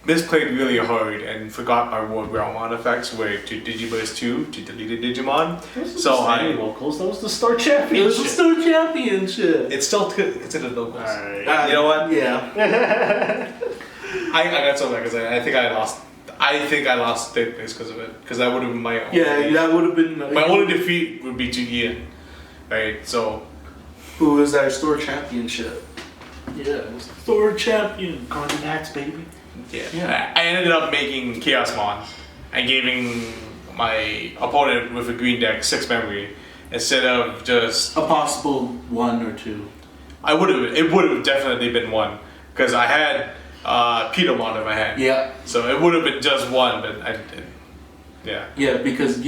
misplayed really hard and forgot my World Realmon effects were to Digiburst 2 to delete a Digimon. So locals. That was the Star It was Championship. the Star Championship. it's still considered locals. Alright. You know what? Yeah. I got so mad because I think I lost. I think I lost third place because of it. Because that would have been my Yeah, that would have been. my only defeat would be to Ian, right? So Who was our store championship? Yeah, it was store champion. Congrats, baby. yeah, I ended up making Chaosmon and giving my opponent with a green deck 6 memory instead of just. A possible 1 or 2. It would have definitely been 1 because I had Petermon in my hand. Yeah. So it would have been just 1, but I didn't. Yeah. Yeah, because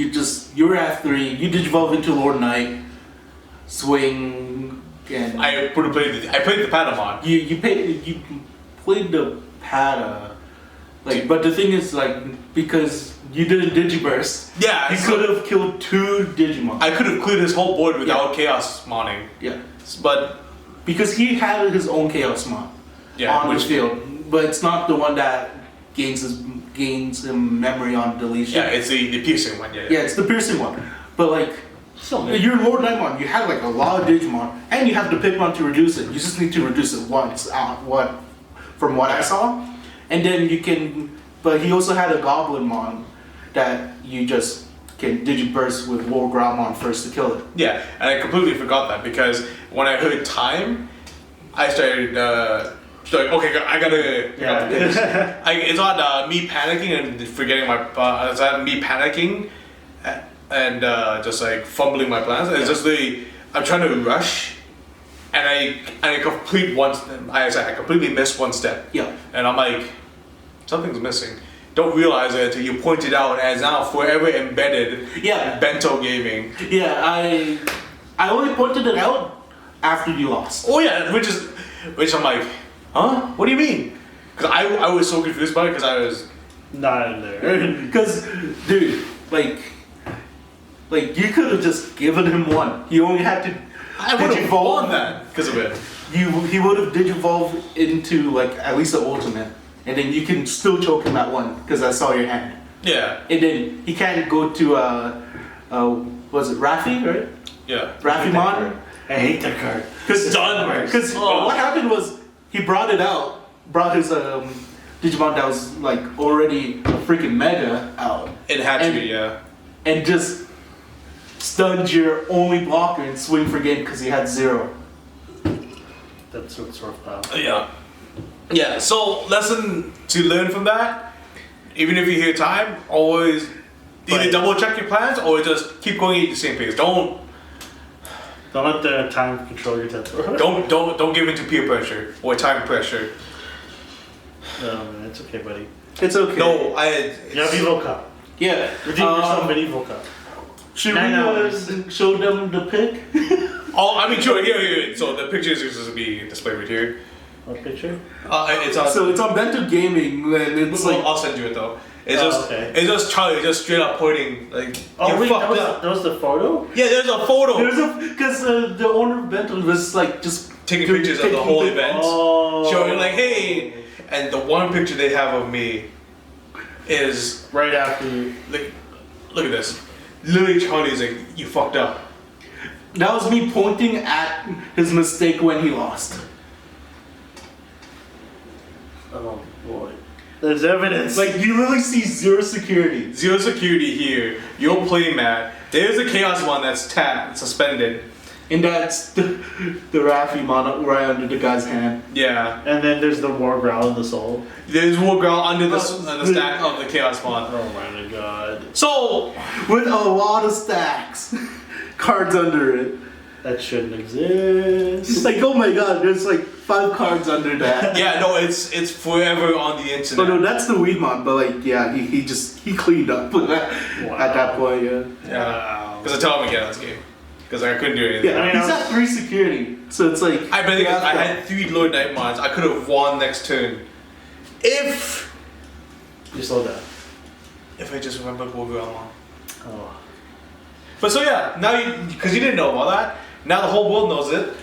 you were at 3. You digivolve into Lord Knight, swing, and I played the Patamon. you played the Pada. Like, but the thing is, like, because you didn't Digiburst, Yeah, you so could have killed 2 Digimon. I could have cleared his whole board without Chaos Moning. Yeah. But Because he had his own Chaos Mon yeah, on which the field, but it's not the one that gains him memory on deletion. yeah, it's the piercing one. Yeah. Yeah, it's the piercing one. But like, Still new. Your Lord Nightmon, you have like a lot of Digimon, and you have the Pipmon to reduce it. You just need to reduce it once, from what I saw. And then you can, but he also had a Goblinmon that you just can Digiburst with War Growlmon first to kill it. Yeah, and I completely forgot that because when I heard time, I started okay, I gotta finish. It's not me panicking and forgetting my. It's not me panicking and just like fumbling my plans. It's just I'm trying to rush, and I complete one. I completely missed one step. Yeah. And I'm like, something's missing. Don't realize it until you point it out as now forever embedded. Yeah. In Bento Gaming. Yeah, I only pointed it out after you lost. Oh yeah, which I'm like, huh? What do you mean? Because I was so confused by it because I was. Not in there. Because, dude, like you could have just given him one. You only had to. I would have won that because of it. He would have digivolved into like at least the ultimate, and then you can still choke him at one because I saw your hand. Yeah. And then he can't go to was it Raffi, right? Yeah. Raffimon. I hate that card. Because Done. what happened was he brought his Digimon that was like already a freaking mega out, It had to And- be, yeah. and just stunned your only blocker and swing for game because he had 0. That's what's rough about. Yeah. Yeah, so lesson to learn from that, even if you hear time, always either But- double check your plans or just keep going at the same pace. Don't Don't let the time control your tempo. don't give in to peer pressure or time pressure. No, man, it's okay, buddy. It's okay. No, You have Evo Cup. Yeah. Redeem yourself in Evo Cup. Should 9 we hours. show them the pic? Oh, I mean, sure. Here. So the pictures is just be displayed right here. What picture? It's on. So it's on Bento Gaming, and it's like I'll send you it though. Okay. It's just Charlie just straight up pointing like. Oh, you wait, fucked up. that was the photo? Yeah, there's a photo. because the owner of Bento was like just Taking pictures of the whole event. Oh. Showing like, hey, and the one picture they have of me is Right after you. like, look at this. Literally, Charlie's like, you fucked up. That was me pointing at his mistake when he lost. Oh, boy. There's evidence. Like you literally see 0 security. Zero security here. You're playing mad. There's a chaos one that's suspended. And that's the Raffimon right under the guy's hand. Yeah. And then there's the War Growl in the Soul. There's one girl under the stack of the chaos one. Oh my god. So With a lot of stacks. Cards under it. That shouldn't exist. It's like, oh my god, there's like 5 cards under that. yeah, no, it's forever on the internet. Oh no, that's the Weedmon, but like, yeah, he cleaned up at that point, yeah. Yeah. Because I tell him again, this game. Because I couldn't do anything. Yeah, I mean, he's at 3 security, so it's like. I bet yeah, I had 3 Lord Nightmons. I could have won next turn. If You slow down. I just remembered what we were on. Oh. But so yeah, now because you didn't know about that, now the whole world knows it.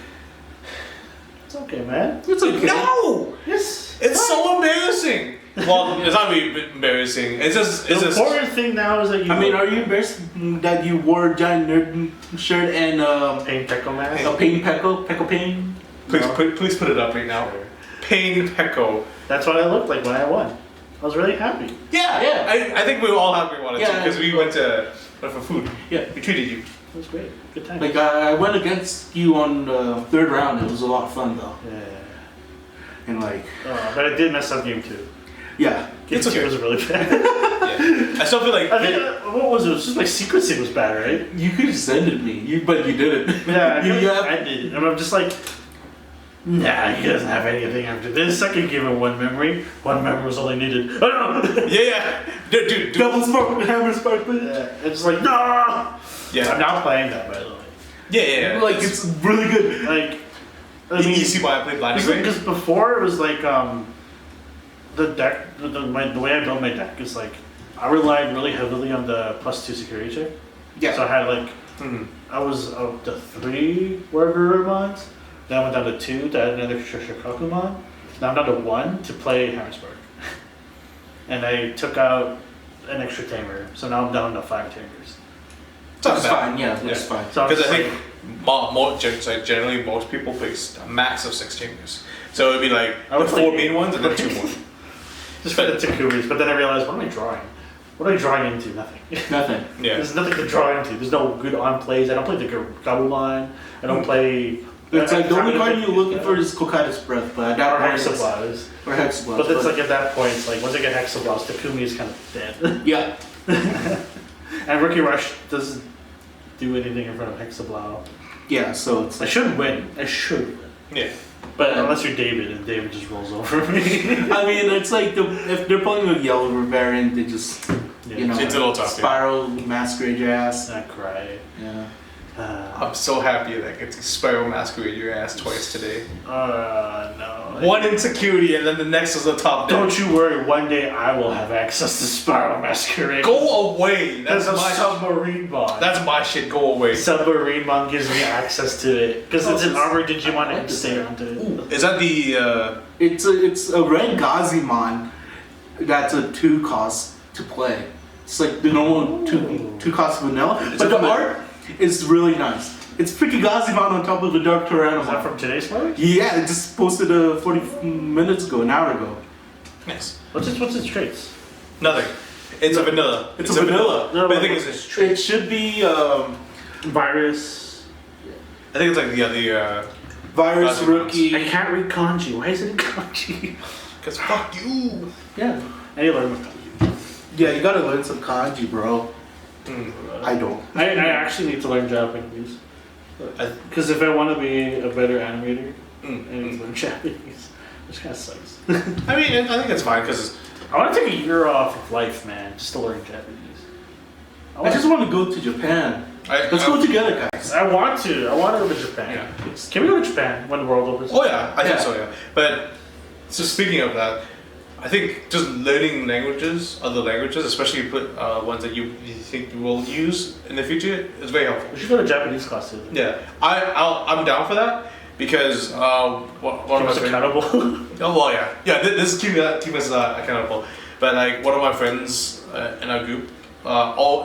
It's okay, man. It's okay. No! Yes. It's so embarrassing. Well, it's not really embarrassing. It's The just important thing now is that you. I mean, are you embarrassed that you wore a giant nerd shirt and Pain Pecco mask. a pain Pecco pain? please, No. please put it up right now. Sure. Pain Pecco. That's what I looked like when I won. I was really happy. Yeah, Yeah. I think we were all happy we wanted to Yeah. because we went for food. Yeah. We treated you. It was great. Good time. Like I went against you on the 3rd round. It was a lot of fun though, yeah. and like But I did mess up game 2. yeah, Game It's 2 okay. was really bad. Yeah. I still feel like I think, what was it? It was just my sequencing was bad, right? you could have sent me, but you didn't. Yeah, you have, I did. And I'm just like, nah, he doesn't have anything after this. I could give him one memory. One memory was all I needed. Oh no! yeah. Dude. double spark, hammer spark, but Yeah, it's like, no! I'm Yeah. now playing that, by the way. Yeah. like it's really good. Like, I You mean, see why I played Blinding Rain? because before it was like, the deck, the way I built my deck is like, I relied really heavily on the +2 security check. Yeah. So I had like, Mhm. I was up to 3 Wargurumons, then I went down to 2 to add another Shikakumon. Now I'm down to 1 to play Hammersburg. And I took out an extra tamer, so now I'm down to 5 tamers. It's not It's bad. fine. Yeah, it's fine. So I'm Because I just think generally most people play a max of 6 chambers. So it'd be like I would the play 4 main ones and then 2 more. just for the Takumis, but then I realized, what am I drawing? What am I drawing into? Nothing. Nothing. Yeah. There's nothing to draw into. There's no good on plays. I don't play the Gabumon. I don't play. It's like the only I card you're looking for is Kokaida's Breath, but at that Or point, it's- Hexablast. or Hexablast. But it's like at that point, it's like once I get Hexablast, Takumi is kind of dead. yeah, And Rookie Rush doesn't do anything in front of Hexablast. yeah. So it's I like, should win. I should win. Yeah. But unless you're David, and David just rolls over me. I mean, it's like if they're playing with Yellow variant, they just you know It's a little tough, yeah. spiral masquerade your ass. I cry. Yeah. I'm so happy that I get to Spiral Masquerade your ass twice today. No. One insecurity and then the next is the top deck. Don't you worry. One day I will have access to Spiral Masquerade. Go away! That's There's a my submarine bond. That's my shit, go away. Submarine Mon gives me access to it because it's an armor Digimon I can stay onto it. Is that the It's a red Gazimon that's a 2 cost to play. It's like the normal two cost vanilla, but the art is really nice. It's freaking Gazimon on top of the Dark Is that Tyrannomon. from today's March? Yeah, it just posted 40 minutes ago, an hour ago. Nice. What's its traits? Nothing. It's a vanilla. It's a vanilla. No, But I think but- it's true. It should be Virus. I think it's like the Virus Gazimons. Rookie. I can't read kanji. Why is it in kanji? because fuck you. Yeah. I need to learn kanji. Yeah, you gotta learn some kanji, bro. I don't. I actually need to learn Japanese. I- Because if I want to be a better animator, Mm, I need to learn Japanese. Which kind of sucks. I mean, I think it's fine because I want to take a year off of life, man, just to learn Japanese. I just want to go to Japan. Let's go together, guys. I want to go to Japan. Yeah. Can we go to Japan when the world opens? Oh yeah, I think Yeah. so. Yeah, but so speaking of that, I think just learning languages, other languages, especially ones that you think you will use in the future, is very helpful. We should go to Japanese class too. Yeah, I'm down for that because one of my Keep us friends. accountable. Oh well, yeah. This is keep us accountable. But like one of my friends in our group,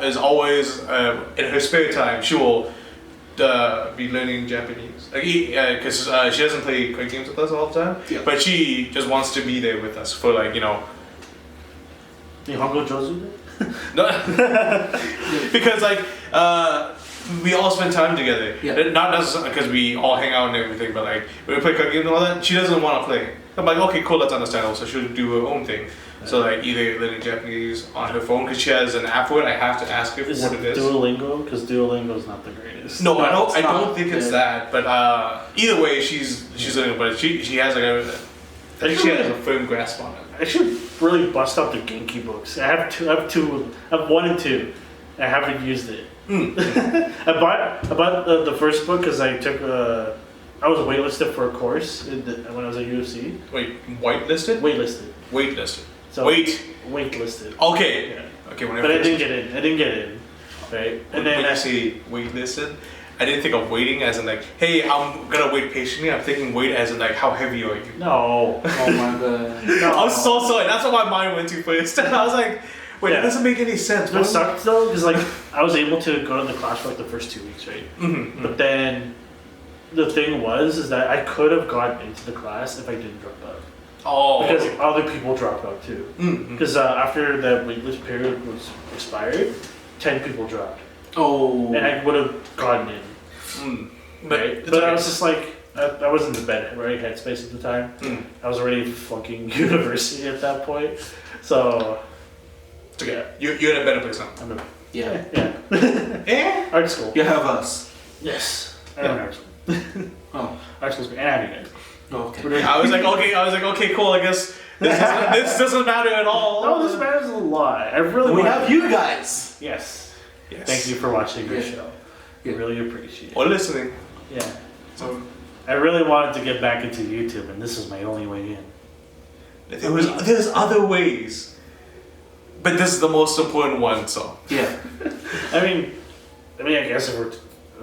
is always in her spare time she will be learning Japanese. Like because she doesn't play quick games with us all the time, Yeah. but she just wants to be there with us for like Nihongo Jozu? no, because like we all spend time together. Yeah. Not necessarily because we all hang out and everything, but like when we play quick games and all that, she doesn't want to play. I'm like, okay, cool, that's understandable. So she'll do her own thing. So like either learning Japanese on her phone because she has an app for it. I have to ask her Is what it it is. Duolingo? Because Duolingo is not the greatest. No, I don't. it's I not. don't think it's Yeah. that. But either way, she's learning. But she has like I think she has a firm grasp on it. I should really bust out the Genki books. I have one and two. I haven't used it. I bought the first book because I took I was waitlisted for a course when I was at UFC. Wait, whitelisted? Waitlisted. Waitlisted. So Okay. waitlisted. Okay. Yeah. When But I didn't get in. Right. when And then you say waitlisted, I didn't think of waiting as in like, hey, I'm gonna wait patiently. I'm thinking wait as in like, how heavy are you? no. Oh my god. No. I'm so sorry. That's what my mind went to first. I was like, wait, Yeah. that doesn't make any sense. It sucked though because like I was able to go to the class for like the first 2 weeks, right? Mm-hmm. But then the thing is that I could have gotten into the class if I didn't drop out. Oh. Because other people dropped out too. Mm-hmm. Because after the waitlist period was expired, 10 people dropped. Oh. And I would have gotten in. But, Right? it's But okay. I was just like, I was in the right headspace at the time. Mm. I was already flunking university at that point. So, It's okay. You're in a better place now. I'm a, Yeah. yeah. Eh? Art school. You have us. Yes. I am in art school. Oh. Art school's great. And I have you guys. Okay. I was like, okay, cool. I guess this doesn't matter at all. No, this matters a lot. I really We want have you guys. Yes. Yes. Thank you for watching this Yeah. show. Yeah. I really appreciate it. Or listening. Yeah. So I really wanted to get back into YouTube, and this is my only way in. there's other ways, but this is the most important one. So Yeah. I mean, I guess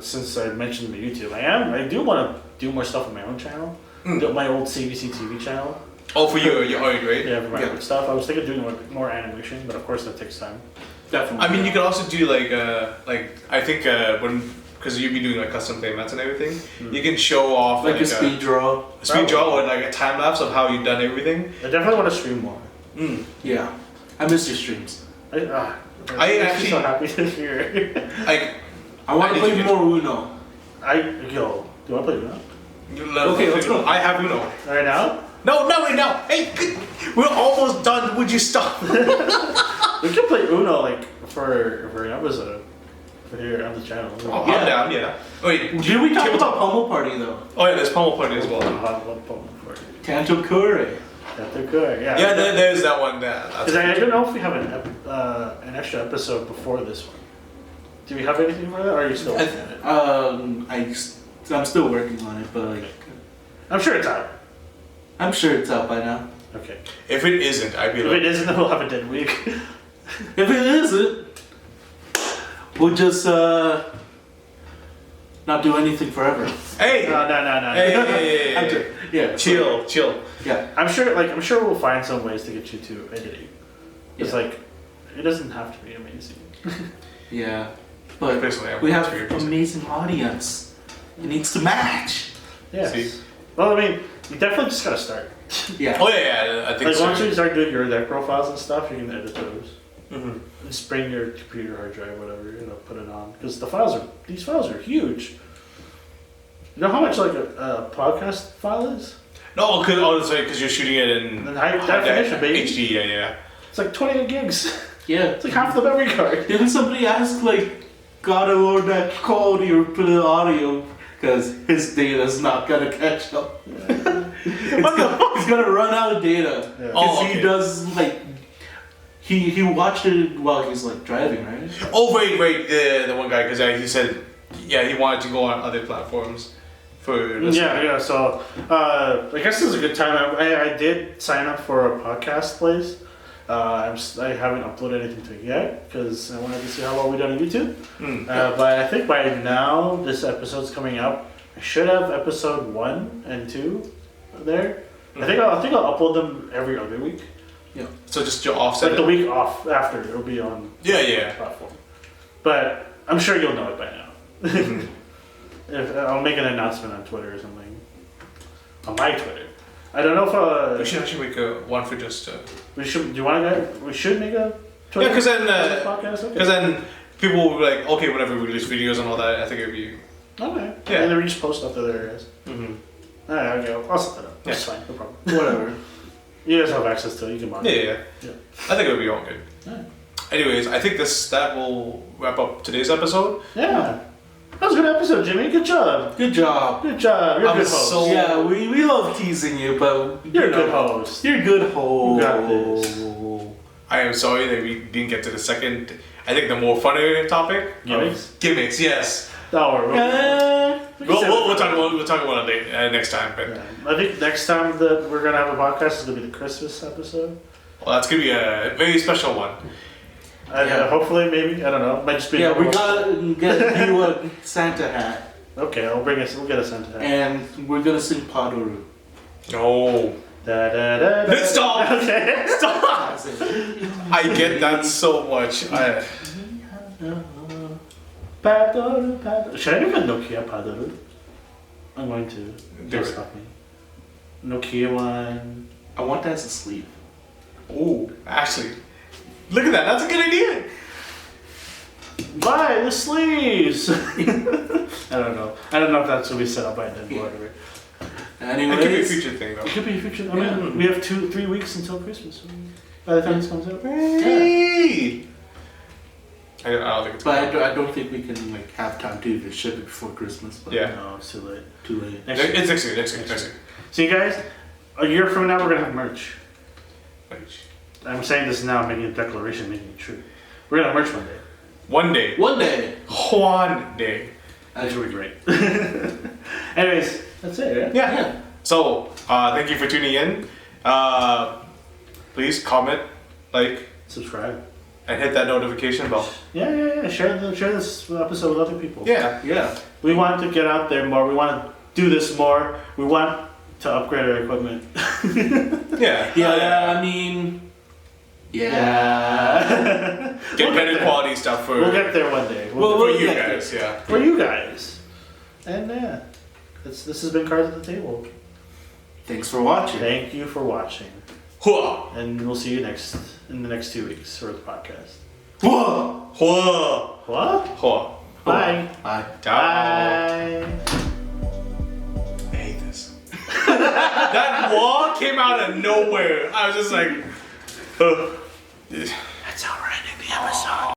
since I mentioned the YouTube, I do want to do more stuff on my own channel, my old CBC TV channel. for your art, right? Yeah, for my Yeah. own stuff. I was thinking of doing more animation, but of course that takes time. Definitely. I mean, you could also do like I think because you'd be doing like custom payments and everything, you can show off like a speed draw. a speed draw or like a time lapse of how you've done everything. I definitely want to stream more. Yeah, I miss your streams. I I'm actually- so happy to hear. Like, I want to did play you- more Uno. Do you want to play Uno? Okay, let's go. I have Uno. Right now? No, wait, no. Hey, we're almost done. Would you stop? We can play Uno like for an episode for here on the channel. Oh, Yeah. I'm down. Yeah. Wait. Did we talk can about Pummel Party though? Oh yeah, there's Pummel Party as well. Tanto Kure. That's good. Yeah. Yeah, there's that one. Because I don't know if we have an extra episode before this one. Do we have anything for that, or are you still working on it? I'm still working on it, but like, I'm sure it's out. I'm sure it's out by now. Okay. If it isn't, I'd be If like, it isn't, then we'll have a dead week. If it isn't, we'll just not do anything forever. hey, No. hey, Yeah. chill. Yeah. I'm sure we'll find some ways to get you to editing. It's Yeah. like, it doesn't have to be amazing. Yeah. But Basically, I'm we have very busy. amazing audience. It needs to match. Yes. See? Well, I mean, you definitely just gotta start. Yeah. Oh yeah, I think Like so. once you start doing your deck profiles and stuff, you can edit those. Mhm. Just bring your computer hard drive, whatever, put it on. Because these files are huge. You know how much like a podcast file is? No, because you're shooting it in And high definition, baby. HD. Yeah. It's like 28 gigs. Yeah. It's like half the memory card. Didn't somebody ask like, gotta load that quality or put the audio? Because his data's not gonna catch up. What the fuck? He's gonna run out of data. Yeah. Because Oh, he okay. does like, he watched it while he's like driving, right? Oh wait, the one guy because he said he wanted to go on other platforms for listening. Yeah. So I guess this is a good time. I did sign up for a podcast place. I haven't uploaded anything to it yet because I wanted to see how well we done on YouTube. But I think by now this episode's coming up. I should have episode 1 and 2 there. I think I'll upload them every other week. So just to offset Like the it. week off after it'll be on Yeah. platform. But I'm sure you'll know it by now. If I'll make an announcement on Twitter or something. On my Twitter. I don't know if We should actually make one for just. we should. Do you want to? We should make a Twitter. Yeah, because then podcast. Okay. because then people will be like, okay, whenever we release videos and all that, I think it'd be. Okay. Yeah. And then we just post stuff to other areas. Mm-hmm. Alright, okay. I'll set that up. That's fine. No problem. Whatever. You guys have access to it. You can mark it. Yeah. Yeah. I think it'll be all good. Alright. Anyways, I think that will wrap up today's episode. Yeah. That was a good episode, Jimmy. Good job. Good job. Good job. You're a I'm good host. so- Yeah, we love teasing you, but You're a you good know, host. You're a good host. You got this. I am sorry that we didn't get to the second. I think the more funnier topic. Gimmicks? Gimmicks, yes. Don't worry. We'll talk about it next time. But Yeah. I think next time that we're gonna have a podcast is gonna be the Christmas episode. well, that's gonna be a very special one. Yeah. Hopefully, maybe I don't know. It might just be. Yeah, we normal. gotta get you a Santa hat, Okay, I'll bring us. We'll get a Santa hat. and we're gonna sing Padoru. No. Da, da, da, da. Stop! Okay. Stop! That's it. I get that so much. Padoru, padoru. Should I do a Nokia Padoru? I'm going to. Do Don't it. stop me. Nokia one. I want that as a sleeve. Oh, actually, look at that. That's a good idea. Buy the sleeves. I don't know. I don't know if that's gonna be set up by then. Yeah. Whatever. It could be a Anyways, future thing It though. could be a fiction. I Yeah. mean, we have 3 weeks until Christmas. By the time this comes out. Hey. I don't think it's. but I don't think we can like have time to even ship it before Christmas. But Yeah. No, it's too late. too late. Next year. It's next year. Next year. See, guys, a year from now we're gonna have merch. Wait. I'm saying this now, making a declaration, making it true. We're gonna have merch one day. One day. One day. One day. That's really great. Anyways, that's it. Yeah. Yeah. So, thank you for tuning in. Please comment, like, Subscribe. and hit that notification bell. Yeah. Share this episode with other people. Yeah. Yeah. We want to get out there more. We want to do this more. We want to upgrade our equipment. Yeah. Yeah. I mean, Yeah. Get better quality stuff for We'll get there one day. Well, for we'll you get guys. there. Yeah. For you guys. And yeah, this has been Cards at the Table. Thanks for watching. Thank you for watching, Hua. and we'll see you in the next 2 weeks for the podcast. Whoa. Hua. What? Hua. Bye. Bye. Bye. I hate this. That wall came out of nowhere. I was just like, That's how we're ending the episode.